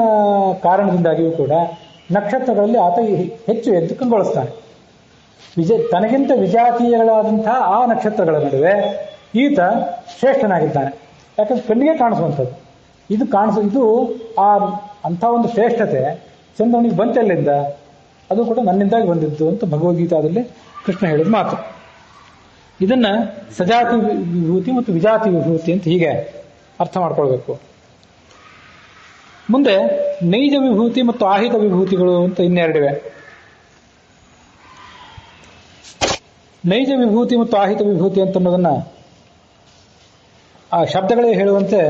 ಕಾರಣದಿಂದಾಗಿಯೂ ಕೂಡ ನಕ್ಷತ್ರಗಳಲ್ಲಿ ಆತ ಹೆಚ್ಚು ಎದ್ದು ಕಂಗೊಳಿಸ್ತಾನೆ. ತನಗಿಂತ ವಿಜಾತೀಯಗಳಾದಂತಹ ಆ ನಕ್ಷತ್ರಗಳ ನಡುವೆ ಈತ ಶ್ರೇಷ್ಠನಾಗಿದ್ದಾನೆ. ಯಾಕಂದ್ರೆ ಕಣ್ಣಿಗೆ ಕಾಣಿಸುವಂಥದ್ದು ಇದು ಅಂಥ ಒಂದು ಶ್ರೇಷ್ಠತೆ ಚಂದ್ರನಿಗೆ ಬಂತೆಲ್ಲಿಂದ? ಅದು ಕೂಡ ನನ್ನಿಂದಾಗಿ ಬಂದಿದ್ದು ಅಂತ ಭಗವದ್ಗೀತಾದಲ್ಲಿ ಕೃಷ್ಣ ಹೇಳಿದ ಮಾತು. ಇದನ್ನ ಸಜಾತಿ ವಿಭೂತಿ ಮತ್ತು ವಿಜಾತಿ ವಿಭೂತಿ ಅಂತ ಹೀಗೆ ಅರ್ಥ ಮಾಡ್ಕೊಳ್ಬೇಕು. ಮುಂದೆ ನೈಜ ವಿಭೂತಿ ಮತ್ತು ಆಹಿತ ವಿಭೂತಿಗಳು ಅಂತ ಇನ್ನೆರಡಿವೆ. ನೈಜ ವಿಭೂತಿ ಮತ್ತು ಆಹಿತ ವಿಭೂತಿ ಅಂತ ಅನ್ನೋದನ್ನ ಆ ಶಬ್ದಗಳೇ ಹೇಳುವಂತೆ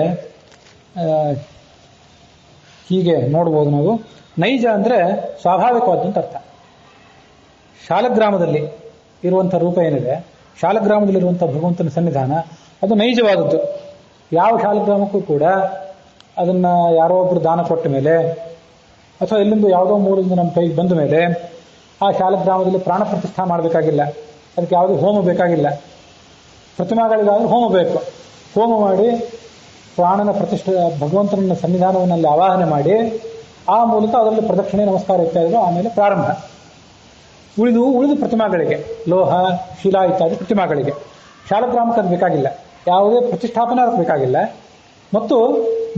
ಹೀಗೆ ನೋಡ್ಬೋದು ನಾವು. ನೈಜ ಅಂದ್ರೆ ಸ್ವಾಭಾವಿಕವಾದಂತ ಅರ್ಥ. ಶಾಲಗ್ರಾಮದಲ್ಲಿ ಇರುವಂಥ ರೂಪ ಏನಿದೆ, ಶಾಲಗ್ರಾಮದಲ್ಲಿರುವಂಥ ಭಗವಂತನ ಸನ್ನಿಧಾನ ಅದು ನೈಜವಾದದ್ದು. ಯಾವ ಶಾಲಗ್ರಾಮಕ್ಕೂ ಕೂಡ ಅದನ್ನ ಯಾರೋ ಒಬ್ರು ದಾನ ಕೊಟ್ಟ ಮೇಲೆ ಅಥವಾ ಎಲ್ಲಿಂದ ಯಾವುದೋ ಮೂಲದಿಂದ ನಮ್ಮ ಕೈಗೆ ಬಂದ ಮೇಲೆ ಆ ಶಾಲಗ್ರಾಮದಲ್ಲಿ ಪ್ರಾಣ ಪ್ರತಿಷ್ಠಾ ಮಾಡಬೇಕಾಗಿಲ್ಲ. ಅದಕ್ಕೆ ಯಾವುದೇ ಹೋಮ ಬೇಕಾಗಿಲ್ಲ. ಪ್ರತಿಮಾಗಳಿಗಾದ್ರೂ ಹೋಮ ಬೇಕು. ಹೋಮ ಮಾಡಿ ಪ್ರಾಣನ ಪ್ರತಿಷ್ಠೆ ಭಗವಂತನ ಸನ್ನಿಧಾನವನ್ನಲ್ಲಿ ಆವಾಹನೆ ಮಾಡಿ ಆ ಮೂಲಕ ಅದರಲ್ಲಿ ಪ್ರದಕ್ಷಿಣೆ ನಮಸ್ಕಾರ ಇತ್ಯಾದಿಗಳು ಆಮೇಲೆ ಪ್ರಾರಂಭ. ಉಳಿದು ಪ್ರತಿಮಾಗಳಿಗೆ, ಲೋಹ ಶಿಲಾ ಇತ್ಯಾದಿ ಪ್ರತಿಮಾಗಳಿಗೆ ಶಾಲಗ್ರಾಮಕ್ಕೆ ಅದು ಬೇಕಾಗಿಲ್ಲ. ಯಾವುದೇ ಪ್ರತಿಷ್ಠಾಪನೆ ಅದಕ್ಕೆ ಬೇಕಾಗಿಲ್ಲ. ಮತ್ತು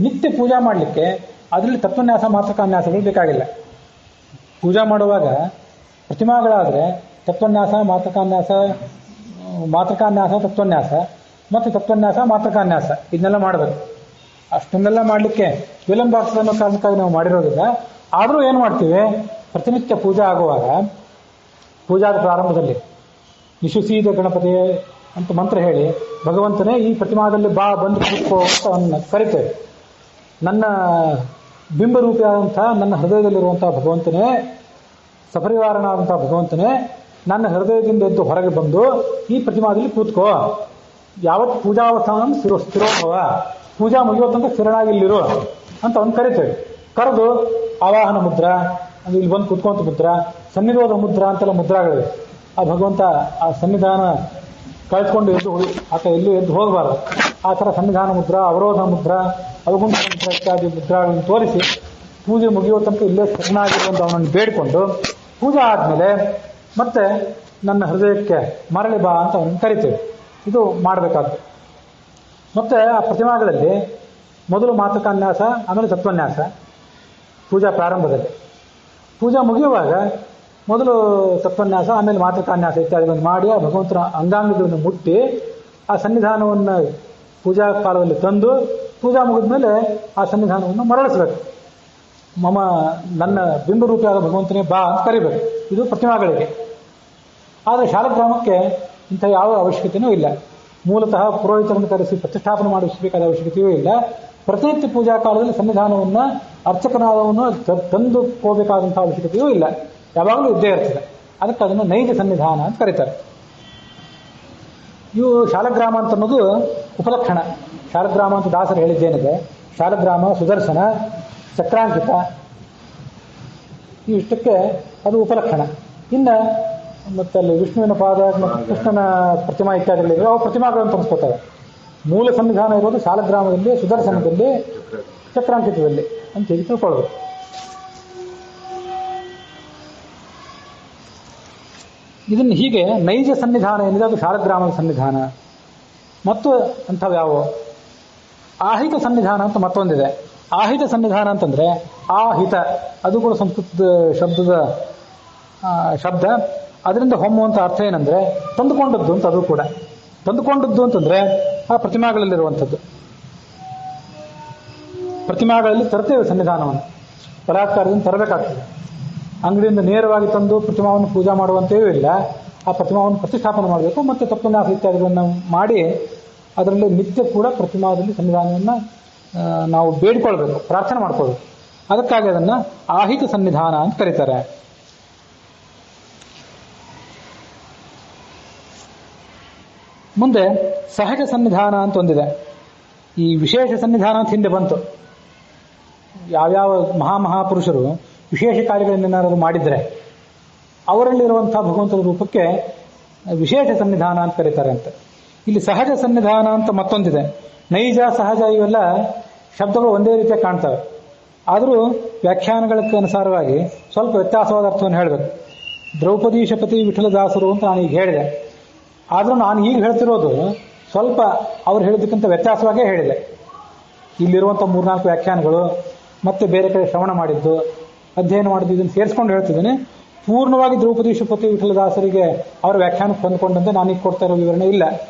ನಿತ್ಯ ಪೂಜಾ ಮಾಡಲಿಕ್ಕೆ ಅದರಲ್ಲಿ ತತ್ವನ್ಯಾಸ ಮಾತೃಕಾನ್ಯಾಸಗಳು ಬೇಕಾಗಿಲ್ಲ. ಪೂಜಾ ಮಾಡುವಾಗ ಪ್ರತಿಮಾಗಳಾದರೆ ತತ್ವನ್ಯಾಸ ಮಾತೃಕಾನ್ಯಾಸ ತತ್ವನ್ಯಾಸ ಮತ್ತು ತತ್ವನ್ಯಾಸ ಮಾತೃಕಾನ್ಯಾಸ ಇದನ್ನೆಲ್ಲ ಮಾಡಬೇಕು. ಅಷ್ಟನ್ನೆಲ್ಲ ಮಾಡಲಿಕ್ಕೆ ವಿಲಂಬ ಆಗ್ತದೆ ಅನ್ನೋ ಕಾರಣಕ್ಕಾಗಿ ನಾವು ಮಾಡಿರೋದಿಲ್ಲ. ಆದರೂ ಏನು ಮಾಡ್ತೀವಿ, ಪ್ರತಿನಿತ್ಯ ಪೂಜಾ ಆಗುವಾಗ ಪೂಜಾದ ಪ್ರಾರಂಭದಲ್ಲಿ ನಿಶುಸೀದ ಗಣಪತಿ ಅಂತ ಮಂತ್ರ ಹೇಳಿ ಭಗವಂತನೇ ಈ ಪ್ರತಿಮಾದಲ್ಲಿ ಬಂದು ಕೂತ್ಕೋ ಅಂತ ಅವನ್ನ ಕರಿತೇವೆ. ನನ್ನ ಬಿಂಬರೂಪಿಯಾದಂತಹ ನನ್ನ ಹೃದಯದಲ್ಲಿರುವಂತಹ ಭಗವಂತನೇ, ಸಪರಿವಾರನಾದಂತಹ ಭಗವಂತನೇ, ನನ್ನ ಹೃದಯದಿಂದ ಎದ್ದು ಹೊರಗೆ ಬಂದು ಈ ಪ್ರತಿಮಾದಲ್ಲಿ ಕೂತ್ಕೋ. ಯಾವತ್ತು ಪೂಜಾವಸ್ಥಾನ ಸ್ಥಿರೋಭವ, ಪೂಜಾ ಮುಗಿಯೋ ತನಕ ಸ್ಥಿರನಾಗಿಲ್ಲಿರು ಅಂತ ಅವನು ಕರಿತೇವೆ. ಕರೆದು ಆವಾಹನ ಮುದ್ರಾ, ಅದು ಇಲ್ಲಿ ಬಂದು ಕೂತ್ಕೊಂತ ಮುದ್ರಾ, ಸನ್ನಿರೋಧ ಮುದ್ರಾ ಅಂತೆಲ್ಲ ಮುದ್ರಾಗಳಿವೆ. ಆ ಭಗವಂತ ಆ ಸನ್ನಿಧಾನ ಕಳೆದುಕೊಂಡು ಆತ ಎಲ್ಲೂ ಎದ್ದು ಹೋಗಬಾರದು. ಆ ಥರ ಸನ್ನಿಧಾನ ಮುದ್ರಾ, ಅವರೋಧ ಮುದ್ರಾ, ಅವಗುಂಠ ಮುದ್ರಾ ಇತ್ಯಾದಿ ಮುದ್ರಾಗಳನ್ನು ತೋರಿಸಿ ಪೂಜೆ ಮುಗಿಯೋ ತನಕ ಇಲ್ಲೇ ಸ್ಥಿರನಾಗಿರುವಂತ ಅವನನ್ನು ಬೇಡಿಕೊಂಡು ಪೂಜೆ ಆದಮೇಲೆ ಮತ್ತೆ ನನ್ನ ಹೃದಯಕ್ಕೆ ಮರಳಿ ಬಾ ಅಂತ ಅವನನ್ನು ಕರಿತೇವೆ. ಇದು ಮಾಡಬೇಕಾದ್ದು. ಮತ್ತೆ ಆ ಪ್ರತಿಮಾಗಳಲ್ಲಿ ಮೊದಲು ಮಾತೃಕಾನ್ಯಾಸ, ಆಮೇಲೆ ತತ್ವನ್ಯಾಸ ಪೂಜಾ ಪ್ರಾರಂಭದಲ್ಲಿ. ಪೂಜಾ ಮುಗಿಯುವಾಗ ಮೊದಲು ತತ್ವನ್ಯಾಸ, ಆಮೇಲೆ ಮಾತೃಕಾನ್ಯಾಸ ಇತ್ಯಾದಿಗಳನ್ನು ಮಾಡಿ ಆ ಭಗವಂತನ ಅಂಗಾಂಗಗಳನ್ನು ಮುಟ್ಟಿ ಆ ಸನ್ನಿಧಾನವನ್ನು ಪೂಜಾ ಕಾಲದಲ್ಲಿ ತಂದು ಪೂಜಾ ಮುಗಿದ ಮೇಲೆ ಆ ಸನ್ನಿಧಾನವನ್ನು ಮರಳಿಸಬೇಕು. ನನ್ನ ಬಿಂಬರೂಪಿಯಾದ ಭಗವಂತನೇ ಬಾ ಅಂತ ಕರಿಬೇಕು. ಇದು ಪ್ರತಿಮಾಗಳಿಗೆ. ಆದರೆ ಶಾಲಗ್ರಾಮಕ್ಕೆ ಇಂಥ ಯಾವ ಅವಶ್ಯಕತೆಯೂ ಇಲ್ಲ. ಮೂಲತಃ ಪುರೋಹಿತರನ್ನು ಕರೆಸಿ ಪ್ರತಿಷ್ಠಾಪನೆ ಮಾಡಿಸಬೇಕಾದ ಅವಶ್ಯಕತೆಯೂ ಇಲ್ಲ. ಪ್ರತಿನಿತ್ಯ ಪೂಜಾ ಕಾಲದಲ್ಲಿ ಸನ್ನಿಧಾನವನ್ನು ಅರ್ಚಕನಾದವನ್ನು ತಂದು ಹೋಗಬೇಕಾದಂತಹ ಅವಶ್ಯಕತೆಯೂ ಇಲ್ಲ. ಯಾವಾಗಲೂ ಇದ್ದೇ ಇರ್ತದೆ. ಅದಕ್ಕೆ ಅದನ್ನು ನೈಜ ಸನ್ನಿಧಾನ ಅಂತ ಕರೀತಾರೆ. ಇವು ಶಾಲಗ್ರಾಮ ಅಂತ ಅನ್ನೋದು ಉಪಲಕ್ಷಣ. ಶಾಲಗ್ರಾಮ ಅಂತ ದಾಸರು ಹೇಳಿದ್ದೇನಿದೆ, ಶಾಲಗ್ರಾಮ, ಸುದರ್ಶನ, ಚಕ್ರಾಂಕಿತ, ಇಷ್ಟಕ್ಕೆ ಅದು ಉಪಲಕ್ಷಣ. ಇನ್ನು ಮತ್ತೆ ಅಲ್ಲಿ ವಿಷ್ಣುವಿನ ಪಾದ ಮತ್ತು ಕೃಷ್ಣನ ಪ್ರತಿಮಾ ಇತ್ಯಾದಿಗಳಿವೆ, ಅವು ಪ್ರತಿಮಾಗಳನ್ನು ತರಿಸ್ಕೊತವೆ. ಮೂಲ ಸನ್ನಿಧಾನ ಇರೋದು ಶಾಲಗ್ರಾಮದಲ್ಲಿ, ಸುದರ್ಶನದಲ್ಲಿ, ಚಕ್ರಾಂಕಿತದಲ್ಲಿ ಅಂತ ಹೇಳಿ ತಿಳ್ಕೊಳ್ಬೇಕು. ಇದನ್ನು ಹೀಗೆ ನೈಜ ಸನ್ನಿಧಾನ ಏನಿದೆ ಅದು ಶಾಲಗ್ರಾಮದ ಸನ್ನಿಧಾನ. ಮತ್ತು ಅಂಥವ್ಯಾವು ಆಹಿತ ಸನ್ನಿಧಾನ ಅಂತ ಮತ್ತೊಂದಿದೆ. ಆಹಿತ ಸನ್ನಿಧಾನ ಅಂತಂದ್ರೆ ಆಹಿತ, ಅದು ಕೂಡ ಸಂಸ್ಕೃತದ ಶಬ್ದ. ಅದರಿಂದ ಹೊಮ್ಮುವಂತ ಅರ್ಥ ಏನಂದ್ರೆ ತಂದುಕೊಂಡದ್ದು ಅಂತ. ಅದು ಕೂಡ ತಂದುಕೊಂಡದ್ದು ಅಂತಂದ್ರೆ ಆ ಪ್ರತಿಮಾಗಳಲ್ಲಿರುವಂಥದ್ದು. ಪ್ರತಿಮಾಗಳಲ್ಲಿ ತರ್ತೇವೆ ಸನ್ನಿಧಾನವನ್ನು, ಬಲಾತ್ಕಾರದಿಂದ ತರಬೇಕಾಗ್ತದೆ. ಅಂಗಡಿಯಿಂದ ನೇರವಾಗಿ ತಂದು ಪ್ರತಿಮಾವನ್ನು ಪೂಜಾ ಮಾಡುವಂತೆಯೂ ಇಲ್ಲ. ಆ ಪ್ರತಿಮಾವನ್ನು ಪ್ರತಿಷ್ಠಾಪನೆ ಮಾಡಬೇಕು. ಮತ್ತು ತಪ್ಪನ್ಯಾಸ ಇತ್ಯಾದಿಗಳನ್ನು ಮಾಡಿ ಅದರಲ್ಲಿ ನಿತ್ಯ ಕೂಡ ಪ್ರತಿಮಾದಲ್ಲಿ ಸನ್ನಿಧಾನವನ್ನು ನಾವು ಬೇಡಿಕೊಳ್ಬೇಕು, ಪ್ರಾರ್ಥನೆ ಮಾಡ್ಕೊಳ್ಬೇಕು. ಅದಕ್ಕಾಗಿ ಅದನ್ನು ಆಹಿತ ಸನ್ನಿಧಾನ ಅಂತ ಕರೀತಾರೆ. ಮುಂದೆ ಸಹಜ ಸನ್ನಿಧಾನ ಅಂತ ಒಂದಿದೆ. ಈ ವಿಶೇಷ ಸನ್ನಿಧಾನ ಅಂತ ಹಿಂದೆ ಬಂತು. ಯಾವ್ಯಾವ ಮಹಾಪುರುಷರು ವಿಶೇಷ ಕಾರ್ಯಗಳನ್ನೇನಾದರೂ ಮಾಡಿದರೆ ಅವರಲ್ಲಿರುವಂತಹ ಭಗವಂತನ ರೂಪಕ್ಕೆ ವಿಶೇಷ ಸನ್ನಿಧಾನ ಅಂತ ಕರೀತಾರೆ ಅಂತ. ಇಲ್ಲಿ ಸಹಜ ಸನ್ನಿಧಾನ ಅಂತ ಮತ್ತೊಂದಿದೆ. ನೈಜ, ಸಹಜ ಇವೆಲ್ಲ ಶಬ್ದಗಳು ಒಂದೇ ರೀತಿಯಾಗಿ ಕಾಣ್ತವೆ. ಆದರೂ ವ್ಯಾಖ್ಯಾನಗಳಿಗೆ ಅನುಸಾರವಾಗಿ ಸ್ವಲ್ಪ ವ್ಯತ್ಯಾಸವಾದ ಅರ್ಥವನ್ನು ಹೇಳಬೇಕು. ದ್ರೌಪದೀಶಪತಿ ವಿಠಲದಾಸರು ಅಂತ ನಾನು ಈಗ ಹೇಳಿದೆ. ಆದರೂ ನಾನು ಈಗ ಹೇಳ್ತಿರೋದು ಸ್ವಲ್ಪ ಅವ್ರು ಹೇಳಿದ್ದಕ್ಕಿಂತ ವ್ಯತ್ಯಾಸವಾಗೇ ಹೇಳಿದೆ. ಇಲ್ಲಿರುವಂಥ 3-4 ವ್ಯಾಖ್ಯಾನಗಳು ಮತ್ತೆ ಬೇರೆ ಕಡೆ ಶ್ರವಣ ಮಾಡಿದ್ದು, ಅಧ್ಯಯನ ಮಾಡಿದ್ದು, ಇದನ್ನು ಸೇರಿಸ್ಕೊಂಡು ಹೇಳ್ತಿದ್ದೇನೆ. ಪೂರ್ಣವಾಗಿ ದ್ರೌಪದೀಶಪತಿ ವಿಠಲದಾಸರಿಗೆ ಅವರ ವ್ಯಾಖ್ಯಾನಕ್ಕೆ ಹೊಂದ್ಕೊಂಡಂತೆ ನಾನೀಗ ಕೊಡ್ತಾ ಇರೋ ವಿವರಣೆ ಇಲ್ಲ.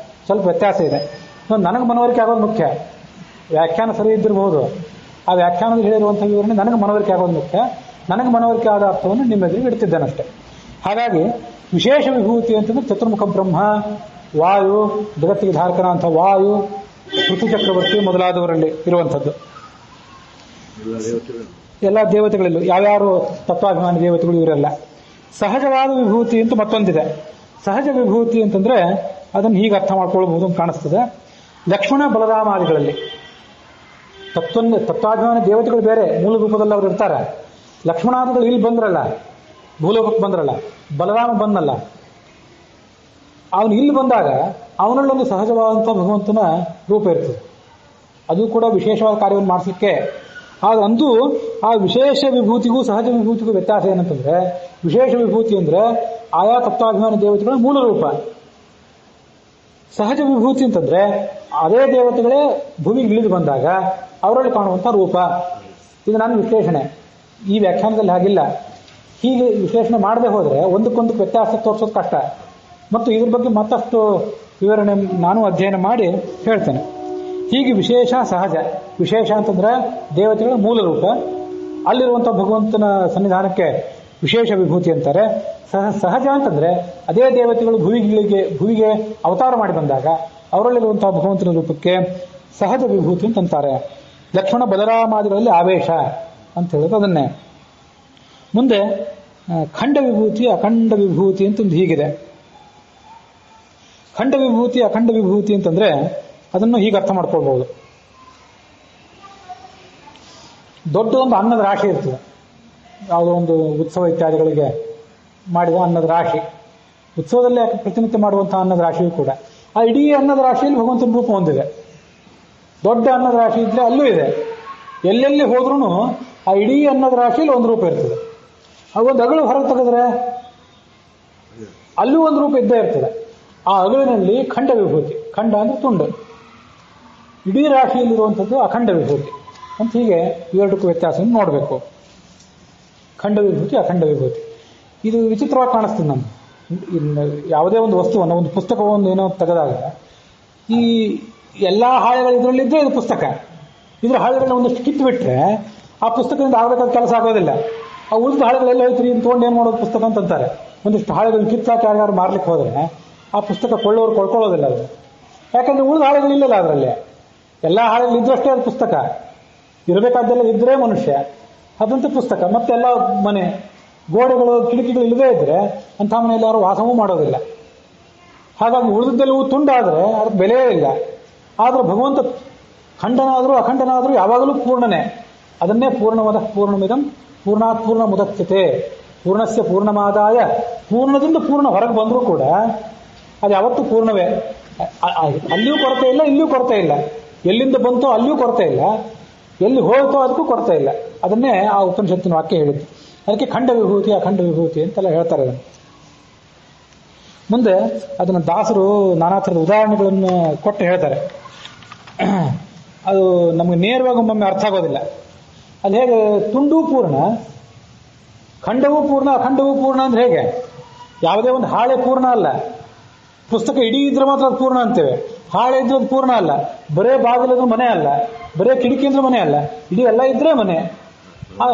ಸ್ವಲ್ಪ ವ್ಯತ್ಯಾಸ ಇದೆ. ನನಗೆ ಮನವರಿಕೆ ಆಗೋದು ಮುಖ್ಯ. ವ್ಯಾಖ್ಯಾನ ಸರಿ ಇದ್ದಿರಬಹುದು, ಆ ವ್ಯಾಖ್ಯಾನದಲ್ಲಿ ಹೇಳಿರುವಂಥ ವಿವರಣೆ ನನಗೆ ಮನವರಿಕೆ ಆಗೋದು ಮುಖ್ಯ. ನನಗೆ ಮನವರಿಕೆ ಆದ ಅರ್ಥವನ್ನು ನಿಮ್ಮ ಎದುರಿಗೆ ಇಡ್ತಿದ್ದೇನಷ್ಟೆ. ಹಾಗಾಗಿ ವಿಶೇಷ ವಿಭೂತಿ ಅಂತಂದ್ರೆ ಚತುರ್ಮುಖ ಬ್ರಹ್ಮ, ವಾಯು, ಜಗತ್ತಿಗೆ ಧಾರಕನ ಅಂತ ವಾಯು, ಋತು ಚಕ್ರವರ್ತಿ ಮೊದಲಾದವರಲ್ಲಿ ಇರುವಂಥದ್ದು. ಎಲ್ಲ ದೇವತೆಗಳಲ್ಲೂ ಯಾವ್ಯಾರು ತತ್ವಾಭಿಮಾನಿ ದೇವತೆಗಳು ಇವರೆಲ್ಲ. ಸಹಜವಾದ ವಿಭೂತಿ ಅಂತ ಮತ್ತೊಂದಿದೆ. ಸಹಜ ವಿಭೂತಿ ಅಂತಂದ್ರೆ ಅದನ್ನು ಹೀಗೆ ಅರ್ಥ ಮಾಡ್ಕೊಳ್ಬಹುದು ಅಂತ ಕಾಣಿಸ್ತದೆ. ಲಕ್ಷ್ಮಣ ಬಲರಾಮಾದಿಗಳಲ್ಲಿ ತತ್ವಾಭಿಮಾನಿ ದೇವತೆಗಳು ಬೇರೆ, ಮೂಲ ರೂಪದಲ್ಲಿ ಅವರು ಇರ್ತಾರೆ. ಲಕ್ಷ್ಮಣಾದಿಗಳು ಇಲ್ಲಿ ಬಂದ್ರಲ್ಲ, ಭೂಲೋಕಕ್ಕೆ ಬಂದ್ರಲ್ಲ, ಬಲರಾಮ ಬಂದಲ್ಲ, ಅವನು ಇಲ್ಲಿ ಬಂದಾಗ ಅವನಲ್ಲೊಂದು ಸಹಜವಾದಂಥ ಭಗವಂತನ ರೂಪ ಇರ್ತದೆ. ಅದು ಕೂಡ ವಿಶೇಷವಾದ ಕಾರ್ಯವನ್ನು ಮಾಡಿಸಲಿಕ್ಕೆ. ಅಂದು ಆ ವಿಶೇಷ ವಿಭೂತಿಗೂ ಸಹಜ ವಿಭೂತಿಗೂ ವ್ಯತ್ಯಾಸ ಏನಂತಂದ್ರೆ, ವಿಶೇಷ ವಿಭೂತಿ ಅಂದ್ರೆ ಆಯಾ ತತ್ವಾಭಿಮಾನಿ ದೇವತೆಗಳ ಮೂಲ ರೂಪ. ಸಹಜ ವಿಭೂತಿ ಅಂತಂದ್ರೆ ಅದೇ ದೇವತೆಗಳೇ ಭೂಮಿಗೆ ಇಳಿದು ಬಂದಾಗ ಅವರಲ್ಲಿ ಕಾಣುವಂಥ ರೂಪ. ಇದು ನನ್ನ ವಿಶ್ಲೇಷಣೆ. ಈ ವ್ಯಾಖ್ಯಾನದಲ್ಲಿ ಹಾಗಿಲ್ಲ. ಹೀಗೆ ವಿಶ್ಲೇಷಣೆ ಮಾಡದೆ ಹೋದರೆ ಒಂದಕ್ಕೊಂದಕ್ಕೆ ವ್ಯತ್ಯಾಸ ತೋರಿಸೋದು ಕಷ್ಟ. ಮತ್ತು ಇದ್ರ ಬಗ್ಗೆ ಮತ್ತಷ್ಟು ವಿವರಣೆ ನಾನು ಅಧ್ಯಯನ ಮಾಡಿ ಹೇಳ್ತೇನೆ. ಹೀಗೆ ವಿಶೇಷ, ಸಹಜ. ವಿಶೇಷ ಅಂತಂದ್ರೆ ದೇವತೆಗಳ ಮೂಲ ರೂಪ, ಅಲ್ಲಿರುವಂಥ ಭಗವಂತನ ಸನ್ನಿಧಾನಕ್ಕೆ ವಿಶೇಷ ವಿಭೂತಿ ಅಂತಾರೆ. ಸಹಜ ಅಂತಂದ್ರೆ ಅದೇ ದೇವತೆಗಳು ಭುವಿಗೆ ಅವತಾರ ಮಾಡಿ ಬಂದಾಗ ಅವರಲ್ಲಿರುವಂತಹ ಭಗವಂತನ ರೂಪಕ್ಕೆ ಸಹಜ ವಿಭೂತಿ ಅಂತಾರೆ. ಲಕ್ಷ್ಮಣ ಬಲರಾಮಾದಿಗಳಲ್ಲಿ ಆವೇಶ ಅಂತ ಹೇಳೋದು ಅದನ್ನೇ. ಮುಂದೆ ಖಂಡ ವಿಭೂತಿ, ಅಖಂಡ ವಿಭೂತಿ ಅಂತ ಒಂದು ಹೀಗಿದೆ. ಖಂಡ ವಿಭೂತಿ, ಅಖಂಡ ವಿಭೂತಿ ಅಂತಂದ್ರೆ ಅದನ್ನು ಹೀಗೆ ಅರ್ಥ ಮಾಡ್ಕೊಳ್ಬಹುದು. ದೊಡ್ಡ ಒಂದು ಅನ್ನದ ರಾಶಿ ಇರ್ತದೆ. ಯಾವುದೋ ಒಂದು ಉತ್ಸವ ಇತ್ಯಾದಿಗಳಿಗೆ ಮಾಡಿದ ಅನ್ನದ ರಾಶಿ, ಉತ್ಸವದಲ್ಲಿ ಪ್ರತಿನಿತ್ಯ ಮಾಡುವಂತಹ ಅನ್ನದ ರಾಶಿಯೂ ಕೂಡ ಆ ಇಡೀ ಅನ್ನದ ರಾಶಿಯಲ್ಲಿ ಭಗವಂತನ ರೂಪ ಹೊಂದಿದೆ. ದೊಡ್ಡ ಅನ್ನದ ರಾಶಿ ಇದ್ರೆ ಅಲ್ಲೂ ಇದೆ. ಎಲ್ಲೆಲ್ಲಿ ಹೋದ್ರೂ ಆ ಇಡೀ ಅನ್ನದ ರಾಶಿಯಲ್ಲಿ ಒಂದು ರೂಪ ಇರ್ತದೆ. ಒಂದು ಅಗಳು ಹೊರಗೆ ತೆಗೆದ್ರೆ ಅಲ್ಲೂ ಒಂದು ರೂಪ ಇದ್ದೇ ಇರ್ತದೆ. ಆ ಅಗಳಿನಲ್ಲಿ ಖಂಡ ವಿಭೂತಿ, ಖಂಡ ಅಂದ್ರೆ ತುಂಡು, ಇಡೀ ರಾಶಿಯಲ್ಲಿರುವಂಥದ್ದು ಅಖಂಡ ವಿಭೂತಿ ಅಂತ. ಹೀಗೆ ಇವೆರಡಕ್ಕೂ ವ್ಯತ್ಯಾಸವನ್ನು ನೋಡಬೇಕು. ಖಂಡ ವಿಭೂತಿ, ಅಖಂಡ ವಿಭೂತಿ. ಇದು ವಿಚಿತ್ರವಾಗಿ ಕಾಣಿಸ್ತದೆ ನಮ್ಗೆ. ಯಾವುದೇ ಒಂದು ವಸ್ತುವನ್ನು, ಒಂದು ಪುಸ್ತಕವನ್ನು ಏನೋ ತೆಗೆದಾಗ ಈ ಎಲ್ಲ ಹಾಳೆಗಳು ಇದರಲ್ಲಿದ್ದರೆ ಇದು ಪುಸ್ತಕ. ಇದ್ರ ಹಾಳೆಗಳನ್ನ ಒಂದಷ್ಟು ಕಿತ್ತು ಬಿಟ್ರೆ ಆ ಪುಸ್ತಕದಿಂದ ಆಗಬೇಕಾದ ಕೆಲಸ ಆಗೋದಿಲ್ಲ. ಆ ಉಳಿದ ಹಾಳೆಗಳೆಲ್ಲ ಹೋಯ್ತು ಅಂತ ತೊಗೊಂಡು ಏನು ಮಾಡೋದು ಪುಸ್ತಕ ಅಂತಂತಾರೆ. ಒಂದಿಷ್ಟು ಹಾಳೆಗಳನ್ನ ಕಿತ್ತಾಕಿ ಯಾರು ಮಾರ್ಲಿಕ್ಕೆ ಹೋದರೆ ಆ ಪುಸ್ತಕ ಕೊಳ್ಳೋರು ಕೊಳ್ಳೋದಿಲ್ಲ ಅದು. ಯಾಕಂದ್ರೆ ಉಳಿದ ಹಾಳೆಗಳಿಲ್ಲಲ್ಲ ಅದರಲ್ಲಿ. ಎಲ್ಲ ಹಾಳೆಗಳು ಇದ್ರಷ್ಟೇ ಅದು ಪುಸ್ತಕ. ಇರಬೇಕಾದ್ದೆಲ್ಲ ಇದ್ದರೆ ಮನುಷ್ಯ, ಅದಂತ ಪುಸ್ತಕ. ಮತ್ತೆಲ್ಲ ಮನೆ ಗೋಡೆಗಳು ಕಿಟಕಿಗಳು ಇಲ್ಲದೇ ಇದ್ರೆ ಅಂಥ ಮನೆಯಲ್ಲಿ ಯಾರು ವಾಸವೂ ಮಾಡೋದಿಲ್ಲ. ಹಾಗಾಗಿ ಉಳಿದದ್ದೆಲ್ಲವೂ ತುಂಡಾದರೆ ಅದಕ್ಕೆ ಬೆಲೆಯೇ ಇಲ್ಲ. ಆದರೂ ಭಗವಂತ ಖಂಡನಾದರೂ ಅಖಂಡನಾದರೂ ಯಾವಾಗಲೂ ಪೂರ್ಣನೇ. ಅದನ್ನೇ ಪೂರ್ಣಮದ ಪೂರ್ಣಮಿದಂ ಪೂರ್ಣಾತ್ ಪೂರ್ಣ ಮುದಚ್ಯತೆ, ಪೂರ್ಣಸ್ಯ ಪೂರ್ಣಮಾದಾಯ. ಪೂರ್ಣದಿಂದ ಪೂರ್ಣ ಹೊರಗೆ ಬಂದರೂ ಕೂಡ ಅದು ಯಾವತ್ತೂ ಪೂರ್ಣವೇ. ಅಲ್ಲಿಯೂ ಕೊರತೆ ಇಲ್ಲ, ಇಲ್ಲಿಯೂ ಕೊರತೆ ಇಲ್ಲ. ಎಲ್ಲಿಂದ ಬಂತೋ ಅಲ್ಲಿಯೂ ಕೊರತೆ ಇಲ್ಲ, ಎಲ್ಲಿ ಹೋಯ್ತೋ ಅದಕ್ಕೂ ಕೊರತೆ ಇಲ್ಲ. ಅದನ್ನೇ ಆ ಉಪನಿಷತ್ತಿನ ವಾಕ್ಯ ಹೇಳಿದ್ದು. ಅದಕ್ಕೆ ಖಂಡ ವಿಭೂತಿ ಅಖಂಡ ವಿಭೂತಿ ಅಂತೆಲ್ಲ ಹೇಳ್ತಾರೆ ಅದನ್ನು. ಮುಂದೆ ಅದನ್ನು ದಾಸರು ನಾನಾ ಥರದ ಉದಾಹರಣೆಗಳನ್ನು ಕೊಟ್ಟು ಹೇಳ್ತಾರೆ. ಅದು ನಮಗೆ ನೇರವಾಗಿ ಒಮ್ಮೊಮ್ಮೆ ಅರ್ಥ ಆಗೋದಿಲ್ಲ. ಅದು ಹೇಗೆ ತುಂಡು ಪೂರ್ಣ, ಖಂಡವೂ ಪೂರ್ಣ, ಅಖಂಡವೂ ಪೂರ್ಣ ಅಂದ್ರೆ ಹೇಗೆ? ಯಾವುದೇ ಒಂದು ಹಾಳೆ ಪೂರ್ಣ ಅಲ್ಲ. ಪುಸ್ತಕ ಇಡೀ ಇದ್ರೆ ಮಾತ್ರ ಅದು ಪೂರ್ಣ ಅಂತೇವೆ. ಹಾಳೆ ಇದ್ರೆ ಅದು ಪೂರ್ಣ ಅಲ್ಲ. ಬರೇ ಬಾಗಿಲಿದ್ರೆ ಮನೆ ಅಲ್ಲ, ಬರೇ ಕಿಟಕಿ ಅಂದ್ರೆ ಮನೆ ಅಲ್ಲ, ಇಡೀ ಎಲ್ಲ ಇದ್ರೆ ಮನೆ.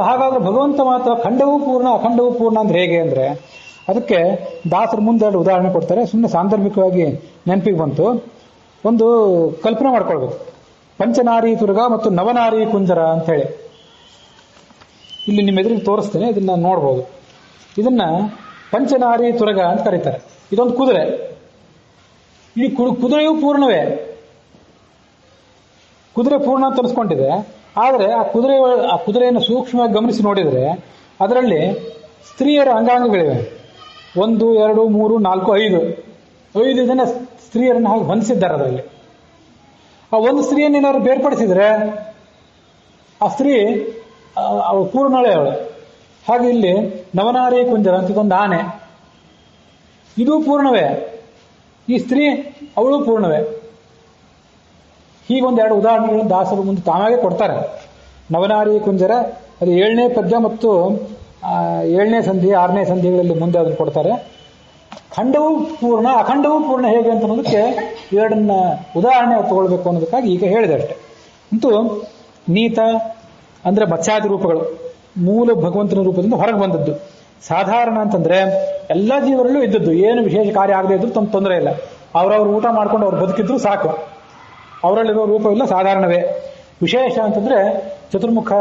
ಹಾಗಾದ್ರೆ ಭಗವಂತ ಮಾತ್ರ ಖಂಡವೂ ಪೂರ್ಣ ಅಖಂಡವೂ ಪೂರ್ಣ ಅಂದ್ರೆ ಹೇಗೆ ಅಂದ್ರೆ, ಅದಕ್ಕೆ ದಾಸರು ಮುಂದೆ ಎರಡು ಉದಾಹರಣೆ ಕೊಡ್ತಾರೆ. ಸುಮ್ಮನೆ ಸಾಂದರ್ಭಿಕವಾಗಿ ನೆನಪಿಗೆ ಬಂತು. ಒಂದು ಕಲ್ಪನೆ ಮಾಡ್ಕೊಳ್ಬೇಕು. ಪಂಚನಾರಿ ತುರ್ಗ ಮತ್ತು ನವನಾರಿ ಕುಂಜರ ಅಂತ ಹೇಳಿ ಇಲ್ಲಿ ನಿಮ್ಮ ಎದುರಿಗೆ ತೋರಿಸ್ತೇನೆ, ಇದನ್ನ ನೋಡ್ಬೋದು. ಇದನ್ನ ಪಂಚನಾರಿ ತುರಗ ಅಂತ ಕರೀತಾರೆ. ಇದೊಂದು ಕುದುರೆ. ಈ ಕುದುರೆಯೂ ಪೂರ್ಣವೇ. ಕುದುರೆ ಪೂರ್ಣ ಅಂತ ಅನಿಸ್ಕೊಂಡಿದೆ. ಆದರೆ ಆ ಕುದುರೆಯನ್ನು ಸೂಕ್ಷ್ಮವಾಗಿ ಗಮನಿಸಿ ನೋಡಿದರೆ ಅದರಲ್ಲಿ ಸ್ತ್ರೀಯರ ಅಂಗಾಂಗಗಳಿವೆ. 1, 2, 3, 4, 5 ಜನ ಸ್ತ್ರೀಯರನ್ನು ಹಾಗೆ ಹೊಂದಿಸಿದ್ದಾರೆ ಅದರಲ್ಲಿ. ಆ ಒಂದು ಸ್ತ್ರೀಯನ್ನು ಏನಾದ್ರು ಬೇರ್ಪಡಿಸಿದ್ರೆ ಆ ಸ್ತ್ರೀ ಅವಳು ಪೂರ್ಣಳೆ ಅವಳು. ಹಾಗೆ ಇಲ್ಲಿ ನವನಾರಿ ಕುಂಜರ ಅಂತದೊಂದು ಆನೆ, ಇದು ಪೂರ್ಣವೇ. ಈ ಸ್ತ್ರೀ ಅವಳು ಪೂರ್ಣವೇ. ಹೀಗೊಂದೆರಡು ಉದಾಹರಣೆಗಳನ್ನು ದಾಸರು ಮುಂದೆ ತಾನಾಗೆ ಕೊಡ್ತಾರೆ. ನವನಾರಿ ಕುಂಜರ ಅದು 7ನೇ ಪದ್ಯ ಮತ್ತು 7ನೇ ಸಂಧಿ 6ನೇ ಸಂಧಿಗಳಲ್ಲಿ ಮುಂದೆ ಅದನ್ನು ಕೊಡ್ತಾರೆ. ಖಂಡವೂ ಪೂರ್ಣ ಅಖಂಡವೂ ಪೂರ್ಣ ಹೇಗೆ ಅಂತ ಅನ್ನೋದಕ್ಕೆ ಎರಡನ್ನ ಉದಾಹರಣೆ ತಗೊಳ್ಬೇಕು ಅನ್ನೋದಕ್ಕಾಗಿ ಈಗ ಹೇಳಿದೆ ಅಷ್ಟೆ. ಅಂತೂ ನೀತ ಅಂದ್ರೆ ಮತ್ಸ್ಯಾದಿ ರೂಪಗಳು ಮೂಲ ಭಗವಂತನ ರೂಪದಿಂದ ಹೊರಗೆ ಬಂದದ್ದು. ಸಾಧಾರಣ ಅಂತಂದ್ರೆ ಎಲ್ಲ ಜೀವರಲ್ಲೂ ಇದ್ದದ್ದು, ಏನು ವಿಶೇಷ ಕಾರ್ಯ ಆಗದೆ ಇದ್ರು ತಮ್ಮ ತೊಂದರೆ ಇಲ್ಲ. ಅವ್ರವ್ರು ಊಟ ಮಾಡ್ಕೊಂಡು ಅವ್ರು ಬದುಕಿದ್ರು ಸಾಕು, ಅವರಲ್ಲಿರೋ ರೂಪವಿಲ್ಲ, ಸಾಧಾರಣವೇ. ವಿಶೇಷ ಅಂತಂದ್ರೆ ಚತುರ್ಮುಖ,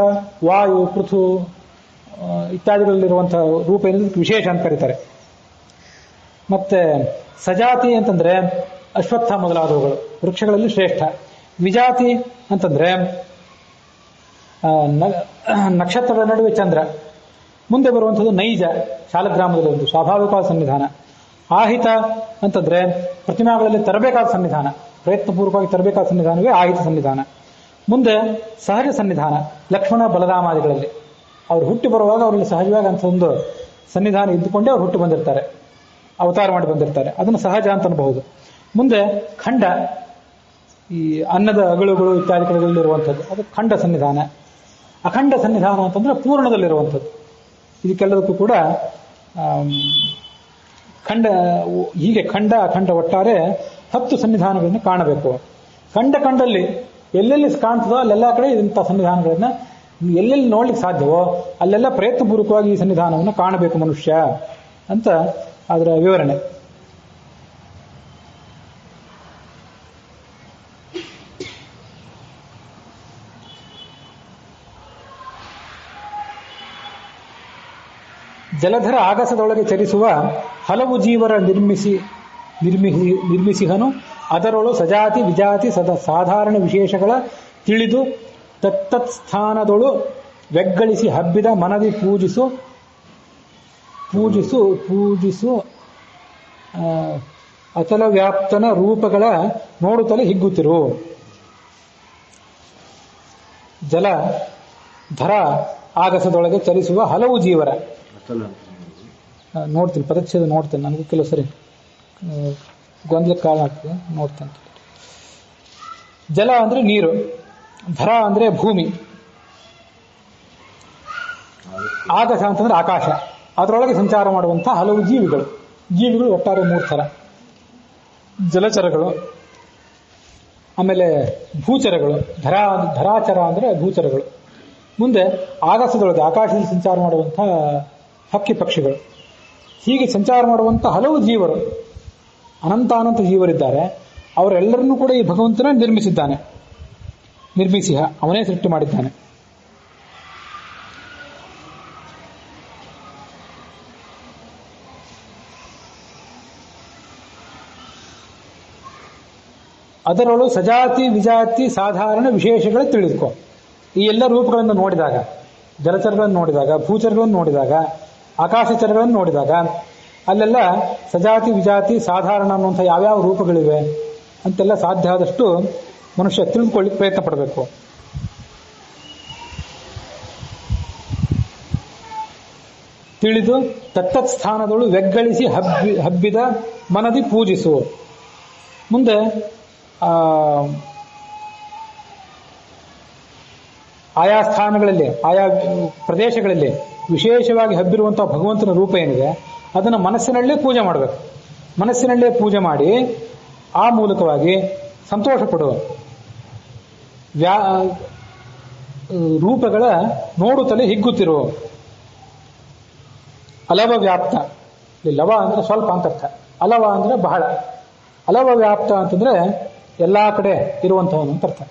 ವಾಯು, ಪೃಥು ಇತ್ಯಾದಿಗಳಲ್ಲಿರುವಂತಹ ರೂಪ ಏನಿದೆ ವಿಶೇಷ ಅಂತ ಕರೀತಾರೆ. ಮತ್ತೆ ಸಜಾತಿ ಅಂತಂದ್ರೆ ಅಶ್ವತ್ಥ ಮೊದಲಾದವುಗಳು ವೃಕ್ಷಗಳಲ್ಲಿ ಶ್ರೇಷ್ಠ. ವಿಜಾತಿ ಅಂತಂದ್ರೆ ನಕ್ಷತ್ರದ ನಡುವೆ ಚಂದ್ರ. ಮುಂದೆ ಬರುವಂಥದ್ದು ನೈಜ, ಶಾಲಗ್ರಾಮದಲ್ಲಿ ಒಂದು ಸ್ವಾಭಾವಿಕವಾದ ಸನ್ನಿಧಾನ. ಆಹಿತ ಅಂತಂದ್ರೆ ಪ್ರತಿಮಾಗಳಲ್ಲಿ ತರಬೇಕಾದ ಸನ್ನಿಧಾನ, ಪ್ರಯತ್ನಪೂರ್ವಕವಾಗಿ ತರಬೇಕಾದ ಸನ್ನಿಧಾನವೇ ಆಹಿತ ಸನ್ನಿಧಾನ. ಮುಂದೆ ಸಹಜ ಸನ್ನಿಧಾನ, ಲಕ್ಷ್ಮಣ ಬಲರಾಮಾದಿಗಳಲ್ಲಿ ಅವ್ರು ಹುಟ್ಟಿ ಬರುವಾಗ ಅವರಲ್ಲಿ ಸಹಜವಾಗಿ ಅಂತ ಒಂದು ಸನ್ನಿಧಾನ ಇದ್ದುಕೊಂಡೇ ಅವ್ರು ಹುಟ್ಟು ಬಂದಿರ್ತಾರೆ, ಅವತಾರ ಮಾಡಿ ಬಂದಿರ್ತಾರೆ. ಅದನ್ನು ಸಹಜ ಅಂತ ಅನ್ಬಹುದು. ಮುಂದೆ ಖಂಡ, ಈ ಅನ್ನದ ಅಗಳುಗಳು ಇತ್ಯಾದಿಗಳಿರುವಂಥದ್ದು, ಅದು ಖಂಡ ಸನ್ನಿಧಾನ. ಅಖಂಡ ಸನ್ನಿಧಾನ ಅಂತಂದ್ರೆ ಪೂರ್ಣದಲ್ಲಿರುವಂಥದ್ದು. ಇದಕ್ಕೆಲ್ಲದಕ್ಕೂ ಕೂಡ ಹೀಗೆ ಖಂಡ ಅಖಂಡ ಒಟ್ಟಾರೆ 10 ಸನ್ನಿಧಾನಗಳನ್ನು ಕಾಣಬೇಕು. ಖಂಡಲ್ಲಿ ಎಲ್ಲೆಲ್ಲಿ ಕಾಣ್ತದೋ ಅಲ್ಲೆಲ್ಲ ಕಡೆ ಇಂಥ ಸನ್ನಿಧಾನಗಳನ್ನ ಎಲ್ಲೆಲ್ಲಿ ನೋಡ್ಲಿಕ್ಕೆ ಸಾಧ್ಯವೋ ಅಲ್ಲೆಲ್ಲ ಪ್ರಯತ್ನಪೂರ್ವಕವಾಗಿ ಈ ಸನ್ನಿಧಾನವನ್ನು ಕಾಣಬೇಕು ಮನುಷ್ಯ ಅಂತ ಅದರ ವಿವರಣೆ. ಜಲಧರ ಆಗಸದೊಳಗೆ ಚಲಿಸುವ ಹಲವು ಜೀವರ ನಿರ್ಮಿಸಿಹನು. ಅದರೊಳು ಸಜಾತಿ ವಿಜಾತಿ ಸಾಧಾರಣ ವಿಶೇಷಗಳ ತಿಳಿದು ತತ್ತತ್ ಸ್ಥಾನದೊಳು ಬೆಗ್ಗಳಿಸಿ ಹಬ್ಬಿದ ಮನದಿ ಪೂಜಿಸು ಅತಲ ವ್ಯಾಪ್ತನ ರೂಪಗಳ ನೋಡುತ್ತಲೇ ಹಿಗ್ಗುತ್ತಿರು. ಜಲ ಧರ ಆಗಸದೊಳಗೆ ಚಲಿಸುವ ಹಲವು ಜೀವರ. ನೋಡ್ತೀನಿ, ಪದಚ್ಛೇದ ನೋಡ್ತೇನೆ, ನನಗೂ ಕೆಲವು ಸರಿ ಗೊಂದಲಕ್ಕೆ ಕಾರಣ ಆಗ್ತದೆ, ನೋಡ್ತೇನೆ. ಜಲ ಅಂದ್ರೆ ನೀರು, ಧರ ಅಂದ್ರೆ ಭೂಮಿ, ಆಗಸ ಅಂತಂದ್ರೆ ಆಕಾಶ. ಅದರೊಳಗೆ ಸಂಚಾರ ಮಾಡುವಂತಹ ಹಲವು ಜೀವಿಗಳು ಒಟ್ಟಾರೆ 3 ಥರ. ಜಲಚರಗಳು, ಆಮೇಲೆ ಭೂಚರಗಳು, ಧರಾಚರ ಅಂದ್ರೆ ಭೂಚರಗಳು. ಮುಂದೆ ಆಗಸದೊಳಗೆ ಆಕಾಶದಲ್ಲಿ ಸಂಚಾರ ಮಾಡುವಂತಹ ಹಕ್ಕಿ ಪಕ್ಷಿಗಳು. ಹೀಗೆ ಸಂಚಾರ ಮಾಡುವಂತಹ ಹಲವು ಜೀವರು, ಅನಂತ ಜೀವರಿದ್ದಾರೆ. ಅವರೆಲ್ಲರನ್ನೂ ಕೂಡ ಈ ಭಗವಂತನ ನಿರ್ಮಿಸಿ ಅವನೇ ಸೃಷ್ಟಿ ಮಾಡಿದ್ದಾನೆ. ಅದರೊಳು ಸಜಾತಿ ವಿಜಾತಿ ಸಾಧಾರಣ ವಿಶೇಷಗಳು ತಿಳಿದುಕೋ. ಈ ಎಲ್ಲ ರೂಪಗಳನ್ನು ನೋಡಿದಾಗ, ಜಲಚರಗಳನ್ನು ನೋಡಿದಾಗ, ಭೂಚರಗಳನ್ನು ನೋಡಿದಾಗ, ಆಕಾಶಚರಗಳನ್ನು ನೋಡಿದಾಗ ಅಲ್ಲೆಲ್ಲ ಸಜಾತಿ ವಿಜಾತಿ ಸಾಧಾರಣ ಅನ್ನುವಂಥ ಯಾವ್ಯಾವ ರೂಪಗಳಿವೆ ಅಂತೆಲ್ಲ ಸಾಧ್ಯ ಆದಷ್ಟು ಮನುಷ್ಯ ತಿಳಿದುಕೊಳ್ಳಿಕ್ಕೆ ಪ್ರಯತ್ನ ಪಡಬೇಕು. ತಿಳಿದು ತತ್ತತ್ ಸ್ಥಾನದಳು வெಗ್ಗಳಿಸಿ ಹಬ್ಬಿದ ಮನದಿ ಪೂಜಿಸು. ಮುಂದೆ ಆಯಾ ಸ್ಥಾನಗಳಲ್ಲಿ ಆಯಾ ಪ್ರದೇಶಗಳಲ್ಲಿ ವಿಶೇಷವಾಗಿ ಹಬ್ಬಿರುವಂತಹ ಭಗವಂತನ ರೂಪ ಏನಿದೆ ಅದನ್ನು ಮನಸ್ಸಿನಲ್ಲೇ ಪೂಜೆ ಮಾಡಬೇಕು. ಮನಸ್ಸಿನಲ್ಲೇ ಪೂಜೆ ಮಾಡಿ ಆ ಮೂಲಕವಾಗಿ ಸಂತೋಷ ಪಡುವ. ರೂಪಗಳ ನೋಡುತ್ತಲೇ ಹಿಗ್ಗುತ್ತಿರುವ. ಅಲವ ವ್ಯಾಪ್ತ, ಲವ ಅಂದ್ರೆ ಸ್ವಲ್ಪ ಅಂತ ಅರ್ಥ, ಅಲವ ಅಂದ್ರೆ ಬಹಳ, ಅಲವ ವ್ಯಾಪ್ತ ಅಂತಂದ್ರೆ ಎಲ್ಲಾ ಕಡೆ ಇರುವಂತವನು ಅಂತ ಅರ್ಥ.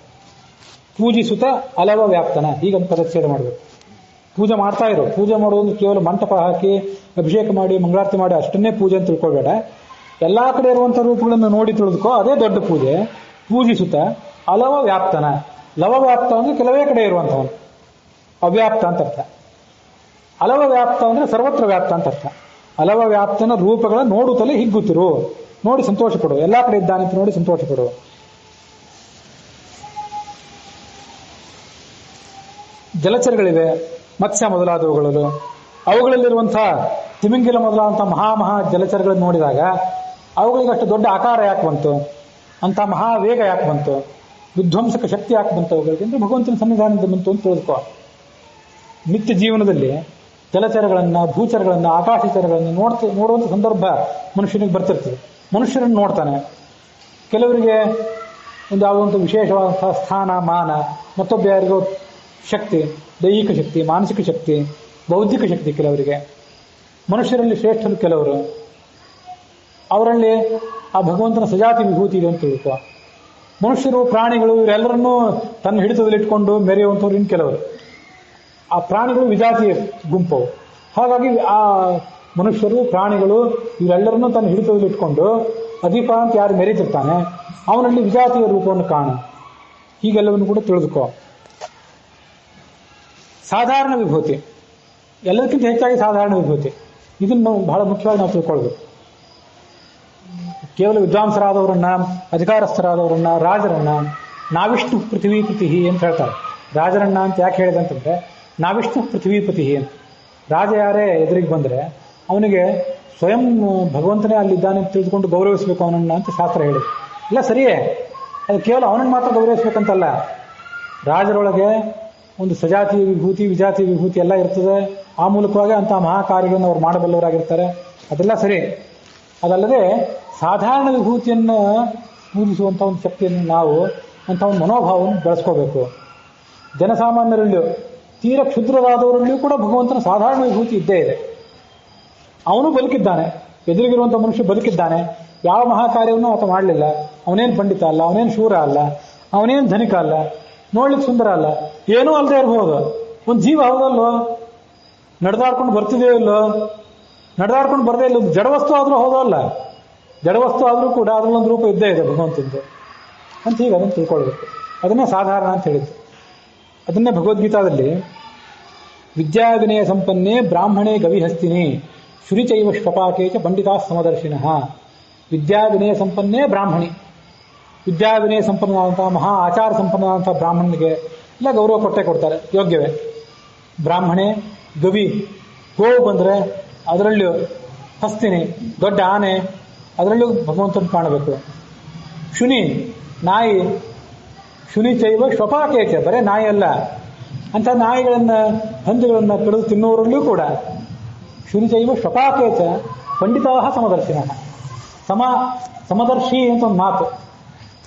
ಪೂಜಿಸುತ್ತ ಅಲವ ವ್ಯಾಪ್ತನ ಹೀಗಂತ ಪದಚ್ಛೇದ ಮಾಡಬೇಕು. ಪೂಜೆ ಮಾಡ್ತಾ ಇರು. ಪೂಜೆ ಮಾಡೋದು ಕೇವಲ ಮಂಟಪ ಹಾಕಿ ಅಭಿಷೇಕ ಮಾಡಿ ಮಂಗಳಾರತಿ ಮಾಡಿ ಅಷ್ಟನ್ನೇ ಪೂಜೆ ಅಂತ ತಿಳ್ಕೊಬೇಡ. ಎಲ್ಲಾ ಕಡೆ ಇರುವಂತಹ ರೂಪಗಳನ್ನು ನೋಡಿ ತಿಳಿದುಕೋ, ಅದೇ ದೊಡ್ಡ ಪೂಜೆ. ಪೂಜಿಸುತ್ತ ಅಲವ ವ್ಯಾಪ್ತನ, ಲವ ವ್ಯಾಪ್ತ ಅಂದ್ರೆ ಕೆಲವೇ ಕಡೆ ಇರುವಂತವನು, ಅವ್ಯಾಪ್ತ ಅಂತ ಅರ್ಥ. ಅಲವ ವ್ಯಾಪ್ತ ಅಂದ್ರೆ ಸರ್ವತ್ರ ವ್ಯಾಪ್ತ ಅಂತ ಅರ್ಥ. ಅಲವ ವ್ಯಾಪ್ತನ ರೂಪಗಳ ನೋಡುತ್ತಲೇ ಹಿಗ್ಗುತ್ತಿರು, ನೋಡಿ ಸಂತೋಷ ಪಡು, ಎಲ್ಲಾ ಕಡೆ ಇದ್ದಾನೆ ಅಂತ ನೋಡಿ ಸಂತೋಷ ಪಡು. ಜಲಚರಗಳಿವೆ, ಮತ್ಸ್ಯ ಮೊದಲಾದವುಗಳು, ಅವುಗಳಲ್ಲಿರುವಂತಹ ತಿಮಿಂಗಿಲ ಮೊದಲಾದಂತಹ ಮಹಾ ಜಲಚರಗಳನ್ನು ನೋಡಿದಾಗ ಅವುಗಳಿಗೆ ಅಷ್ಟು ದೊಡ್ಡ ಆಕಾರ ಯಾಕೆ ಬಂತು, ಅಂತ ಮಹಾವೇಗ ಯಾಕೆ ಬಂತು, ವಿಧ್ವಂಸಕ ಶಕ್ತಿ ಯಾಕೆ ಬಂತು ಅವುಗಳಿಗೆ ಅಂದ್ರೆ ಭಗವಂತನ ಸನ್ನಿಧಾನದ ಬಂತು ಅಂತ ತಿಳಿದುಕೋ. ನಿತ್ಯ ಜೀವನದಲ್ಲಿ ಜಲಚರಗಳನ್ನ, ಭೂಚರಗಳನ್ನ, ಆಕಾಶಚರಗಳನ್ನು ನೋಡುವಂತ ಸಂದರ್ಭ ಮನುಷ್ಯನಿಗೆ ಬರ್ತಿರ್ತದೆ. ಮನುಷ್ಯರನ್ನು ನೋಡ್ತಾನೆ. ಕೆಲವರಿಗೆ ಒಂದು ಯಾವುದೊಂದು ವಿಶೇಷವಾದಂತಹ ಸ್ಥಾನ ಮಾನ, ಮತ್ತೊಬ್ಬ ಯಾರಿಗೂ ಶಕ್ತಿ, ದೈಹಿಕ ಶಕ್ತಿ, ಮಾನಸಿಕ ಶಕ್ತಿ, ಬೌದ್ಧಿಕ ಶಕ್ತಿ ಕೆಲವರಿಗೆ. ಮನುಷ್ಯರಲ್ಲಿ ಶ್ರೇಷ್ಠರು ಕೆಲವರು. ಅವರಲ್ಲಿ ಆ ಭಗವಂತನ ಸಜಾತಿ ವಿಭೂತಿ ಇದೆ ಅಂತ ತಿಳ್ಕೊ. ಮನುಷ್ಯರು, ಪ್ರಾಣಿಗಳು ಇವರೆಲ್ಲರನ್ನೂ ತನ್ನ ಹಿಡಿತದಲ್ಲಿಟ್ಕೊಂಡು ಮೆರೆಯುವಂಥವ್ರು ಇನ್ನು ಕೆಲವರು. ಆ ಪ್ರಾಣಿಗಳು ವಿಜಾತಿಯ ಗುಂಪು. ಹಾಗಾಗಿ ಆ ಮನುಷ್ಯರು, ಪ್ರಾಣಿಗಳು ಇವರೆಲ್ಲರನ್ನೂ ತನ್ನ ಹಿಡಿತದಲ್ಲಿಟ್ಕೊಂಡು ಅಧಿಪ ಅಂತ ಯಾರು ಮೆರೀತಿರ್ತಾನೆ ಅವನಲ್ಲಿ ವಿಜಾತಿಯ ರೂಪವನ್ನು ಕಾಣು. ಹೀಗೆಲ್ಲವನ್ನು ಕೂಡ ತಿಳಿದುಕೋ. ಸಾಧಾರಣ ವಿಭೂತಿ, ಎಲ್ಲದಕ್ಕಿಂತ ಹೆಚ್ಚಾಗಿ ಸಾಧಾರಣ ವಿಭೂತಿ, ಇದನ್ನು ಬಹಳ ಮುಖ್ಯವಾಗಿ ನಾವು ತಿಳ್ಕೊಳ್ಬೇಕು. ಕೇವಲ ವಿದ್ವಾಂಸರಾದವರನ್ನ, ಅಧಿಕಾರಸ್ಥರಾದವರನ್ನ, ರಾಜರನ್ನ ನಾವಿಷ್ಣು ಪೃಥ್ವೀಪತಿ ಅಂತ ಹೇಳ್ತಾರೆ. ರಾಜರನ್ನ ಅಂತ ಯಾಕೆ ಹೇಳಿದೆ ಅಂತಂದ್ರೆ ನಾವಿಷ್ಣು ಪೃಥ್ವೀಪತಿ ಅಂತ. ರಾಜ ಯಾರೇ ಎದುರಿಗೆ ಬಂದರೆ ಅವನಿಗೆ ಸ್ವಯಂ ಭಗವಂತನೇ ಅಲ್ಲಿದ್ದಾನೆ ಅಂತ ತಿಳಿದುಕೊಂಡು ಗೌರವಿಸಬೇಕು ಅವನನ್ನ ಅಂತ ಶಾಸ್ತ್ರ ಹೇಳಿದೆ. ಇಲ್ಲ ಸರಿಯೇ, ಅದು ಕೇವಲ ಅವನನ್ನು ಮಾತ್ರ ಗೌರವಿಸ್ಬೇಕಂತಲ್ಲ. ರಾಜರೊಳಗೆ ಒಂದು ಸಜಾತಿಯ ವಿಭೂತಿ, ವಿಜಾತಿಯ ವಿಭೂತಿ ಎಲ್ಲ ಇರ್ತದೆ. ಆ ಮೂಲಕವಾಗಿ ಅಂತಹ ಮಹಾಕಾರ್ಯಗಳನ್ನು ಅವ್ರು ಮಾಡಬಲ್ಲವರಾಗಿರ್ತಾರೆ. ಅದೆಲ್ಲ ಸರಿ. ಅದಲ್ಲದೆ ಸಾಧಾರಣ ವಿಭೂತಿಯನ್ನು ಪೂಜಿಸುವಂಥ ಒಂದು ಶಕ್ತಿಯನ್ನು ನಾವು ಅಂಥ ಒಂದು ಮನೋಭಾವವನ್ನು ಬೆಳೆಸ್ಕೋಬೇಕು. ಜನಸಾಮಾನ್ಯರಲ್ಲಿಯೂ ತೀರ ಕ್ಷುದ್ರರಾದವರಲ್ಲಿಯೂ ಕೂಡ ಭಗವಂತನ ಸಾಧಾರಣ ವಿಭೂತಿ ಇದ್ದೇ ಇದೆ. ಅವನು ಬದುಕಿದ್ದಾನೆ, ಎದುರಿಗಿರುವಂಥ ಮನುಷ್ಯ ಬದುಕಿದ್ದಾನೆ. ಯಾವ ಮಹಾಕಾರ್ಯವನ್ನು ಆತ ಮಾಡಲಿಲ್ಲ. ಅವನೇನು ಪಂಡಿತ ಅಲ್ಲ, ಅವನೇನು ಶೂರ ಅಲ್ಲ, ಅವನೇನು ಧನಿಕ ಅಲ್ಲ, ನೋಡ್ಲಿಕ್ಕೆ ಸುಂದರ ಅಲ್ಲ, ಏನೂ ಅಲ್ಲದೆ ಇರಬಹುದು. ಒಂದು ಜೀವ ಹೌದಲ್ಲೋ, ನಡೆದಾಡ್ಕೊಂಡು ಬರ್ತಿದೆಯೋ ಇಲ್ಲೋ, ನಡೆದಾಡ್ಕೊಂಡು ಬರದೇ ಇಲ್ಲ, ಜಡವಸ್ತು ಆದರೂ ಹೌದಲ್ಲ, ಜಡವಸ್ತು ಆದರೂ ಕೂಡ ಅದರಲ್ಲೊಂದು ರೂಪ ಇದ್ದೇ ಇದೆ ಭಗವಂತಂದು ಅಂತ ಹೀಗೆ ಅದನ್ನು ತಿಳ್ಕೊಳ್ಬೇಕು. ಅದನ್ನೇ ಸಾಧಾರಣ ಅಂತ ಹೇಳಿದ್ದು. ಅದನ್ನೇ ಭಗವದ್ಗೀತಾದಲ್ಲಿ ವಿದ್ಯಾವಿನಯ ಸಂಪನ್ನೇ ಬ್ರಾಹ್ಮಣೇ ಗವಿಹಸ್ತಿನಿ ಶುರಿಚೈವ ಶ್ವಪಾಕೇಚ ಪಂಡಿತಾ ಸಮದರ್ಶಿನಃ. ವಿದ್ಯಾವಿನಯ ಸಂಪನ್ನೇ ಬ್ರಾಹ್ಮಣಿ, ವಿದ್ಯಾವಿನಯ ಸಂಪನ್ನವಾದಂತಹ ಮಹಾ ಆಚಾರ ಸಂಪನ್ನವಾದಂತಹ ಬ್ರಾಹ್ಮಣನಿಗೆ ಎಲ್ಲ ಗೌರವ ಕೊಟ್ಟೇ ಕೊಡ್ತಾರೆ, ಯೋಗ್ಯವೇ. ಬ್ರಾಹ್ಮಣೆ, ಗವಿ, ಗೋವು ಬಂದರೆ ಅದರಲ್ಲೂ ಹಸ್ತಿನಿ, ದೊಡ್ಡ ಆನೆ, ಅದರಲ್ಲೂ ಭಗವಂತನ ಕಾಣಬೇಕು. ಶುನಿ, ನಾಯಿ, ಶುನಿ ಚೈವ ಶ್ವಪಾಕೇಚ, ಬರೇ ನಾಯಿ ಅಲ್ಲ, ಅಂಥ ನಾಯಿಗಳನ್ನ, ಹಂದಿಗಳನ್ನ ಕಡಿದು ತಿನ್ನುವರಲ್ಲೂ ಕೂಡ ಶುನಿ ಚೈವ ಶ್ವಪಾಕೇಚ ಪಂಡಿತಾ ಸಮದರ್ಶಿನ. ಸಮದರ್ಶಿ ಅಂತ ಒಂದು ಮಾತು,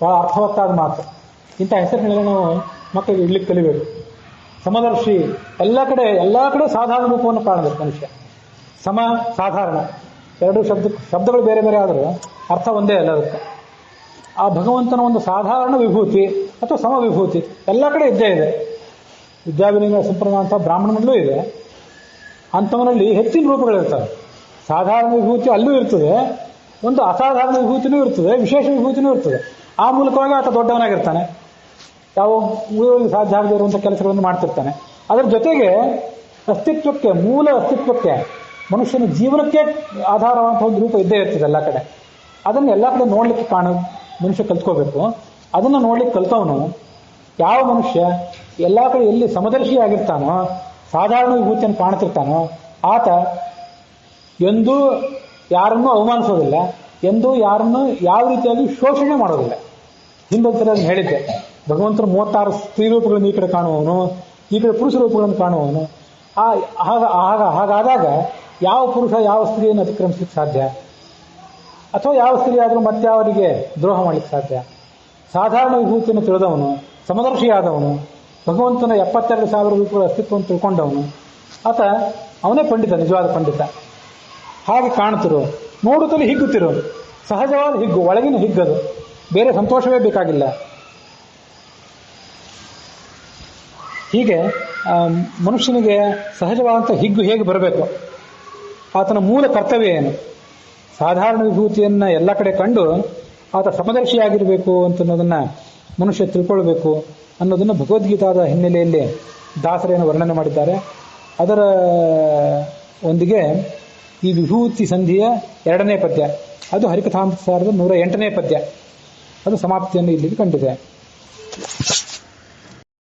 ಬಹಳ ಅರ್ಥವತ್ತಾದ ಮಾತು. ಇಂಥ ಹೆಸರುಗಳೆಲ್ಲ ನಾವು ಮಕ್ಕಳಿಗೆ ಇಡ್ಲಿಕ್ಕೆ ಕಲಿಬೇಕು. ಸಮದರ್ಶಿ, ಎಲ್ಲ ಕಡೆ ಸಾಧಾರಣ ರೂಪವನ್ನು ಕಾಣಬೇಕು ಮನುಷ್ಯ. ಸಮ, ಸಾಧಾರಣ ಎರಡು ಶಬ್ದಗಳು ಬೇರೆ ಬೇರೆ ಆದರೂ ಅರ್ಥ ಒಂದೇ ಅಲ್ಲ ಅದಕ್ಕೆ. ಆ ಭಗವಂತನ ಒಂದು ಸಾಧಾರಣ ವಿಭೂತಿ ಅಥವಾ ಸಮ ವಿಭೂತಿ ಎಲ್ಲ ಕಡೆ ಇದ್ದೇ ಇದೆ. ವಿದ್ಯಾವಿನಯ ಸಂಪನ್ನ ಅಂತ ಬ್ರಾಹ್ಮಣನಲ್ಲೂ ಇದೆ. ಅಂಥವನಲ್ಲಿ ಹೆಚ್ಚಿನ ರೂಪಗಳಿರ್ತವೆ. ಸಾಧಾರಣ ವಿಭೂತಿ ಅಲ್ಲೂ ಇರ್ತದೆ, ಒಂದು ಅಸಾಧಾರಣ ವಿಭೂತಿನೂ ಇರ್ತದೆ, ವಿಶೇಷ ವಿಭೂತಿನೂ ಇರ್ತದೆ. ಆ ಮೂಲಕವಾಗಿ ಆತ ದೊಡ್ಡವನಾಗಿರ್ತಾನೆ, ಯಾವ ಉಳಿಯೋರಿಗೆ ಸಾಧ್ಯ ಆಗದೇ ಇರುವಂಥ ಕೆಲಸಗಳನ್ನು ಮಾಡ್ತಿರ್ತಾನೆ. ಅದರ ಜೊತೆಗೆ ಅಸ್ತಿತ್ವಕ್ಕೆ, ಮೂಲ ಅಸ್ತಿತ್ವಕ್ಕೆ, ಮನುಷ್ಯನ ಜೀವನಕ್ಕೆ ಆಧಾರವಾದಂಥ ಒಂದು ರೂಪ ಇದ್ದೇ ಇರ್ತದೆ ಎಲ್ಲ ಕಡೆ. ಅದನ್ನು ಎಲ್ಲ ಕಡೆ ನೋಡ್ಲಿಕ್ಕೆ ಮನುಷ್ಯ ಕಲ್ತ್ಕೋಬೇಕು. ಅದನ್ನ ನೋಡ್ಲಿಕ್ಕೆ ಕಲ್ತವನು ಯಾವ ಮನುಷ್ಯ ಎಲ್ಲಾ ಕಡೆ ಎಲ್ಲಿ ಸಮದರ್ಶಿ ಆಗಿರ್ತಾನೋ, ಸಾಧಾರಣ ವಿಭೂತಿಯನ್ನು ಕಾಣ್ತಿರ್ತಾನೋ, ಆತ ಎಂದೂ ಯಾರನ್ನೂ ಅವಮಾನಿಸೋದಿಲ್ಲ, ಎಂದೂ ಯಾರನ್ನು ಯಾವ ರೀತಿಯಾಗಿ ಶೋಷಣೆ ಮಾಡೋದಿಲ್ಲ. ಹಿಂದೊಂದ್ಸರಿ ಅದನ್ನು ಹೇಳಿದ್ದೆ, ಭಗವಂತನ 36 ಸ್ತ್ರೀ ರೂಪಗಳನ್ನು ಈ ಕಡೆ ಕಾಣುವವನು, ಈ ಕಡೆ ಪುರುಷ ರೂಪಗಳನ್ನು ಕಾಣುವವನು. ಹಾಗಾದಾಗ ಯಾವ ಪುರುಷ ಯಾವ ಸ್ತ್ರೀಯನ್ನು ಅತಿಕ್ರಮಿಸ್ಲಿಕ್ಕೆ ಸಾಧ್ಯ? ಅಥವಾ ಯಾವ ಸ್ತ್ರೀ ಆದರೂ ಮತ್ತೆ ಅವರಿಗೆ ದ್ರೋಹ ಮಾಡ್ಲಿಕ್ಕೆ ಸಾಧ್ಯ? ಸಾಧಾರಣ ವಿಭೂತಿಯನ್ನು ತಿಳಿದವನು, ಸಮದರ್ಶಿಯಾದವನು, ಭಗವಂತನ 72,000 ರೂಪಗಳ ಅಸ್ತಿತ್ವವನ್ನು ತಿಳ್ಕೊಂಡವನು, ಆತ ಅವನೇ ಪಂಡಿತ, ನಿಜವಾದ ಪಂಡಿತ. ಹಾಗೆ ಕಾಣ್ತಿರು, ನೋಡುತ್ತಲೇ ಹಿಗ್ಗುತ್ತಿರು. ಸಹಜವಾದ ಹಿಗ್ಗು, ಒಳಗಿನ ಹಿಗ್ಗದು, ಬೇರೆ ಸಂತೋಷವೇ ಬೇಕಾಗಿಲ್ಲ. ಹೀಗೆ ಮನುಷ್ಯನಿಗೆ ಸಹಜವಾದಂಥ ಹಿಗ್ಗು ಹೇಗೆ ಬರಬೇಕು, ಆತನ ಮೂಲ ಕರ್ತವ್ಯ ಏನು? ಸಾಧಾರಣ ವಿಭೂತಿಯನ್ನು ಎಲ್ಲ ಕಡೆ ಕಂಡು ಆತ ಸಮದರ್ಶಿಯಾಗಿರಬೇಕು ಅಂತನ್ನೋದನ್ನ ಮನುಷ್ಯ ತಿಳ್ಕೊಳ್ಬೇಕು ಅನ್ನೋದನ್ನು ಭಗವದ್ಗೀತಾದ ಹಿನ್ನೆಲೆಯಲ್ಲಿ ದಾಸರೇನು ವರ್ಣನೆ ಮಾಡಿದ್ದಾರೆ. ಅದರ ಒಂದಿಗೆ ಈ ವಿಭೂತಿ ಸಂಧಿಯ 2ನೇ ಪದ್ಯ, ಅದು ಹರಿಕಥಾಮೃತಸಾರದ 108ನೇ ಪದ್ಯ, ಅದು ಸಮಾಪ್ತಿಯನ್ನು ಇಲ್ಲಿಗೆ ಕಂಡಿದೆ.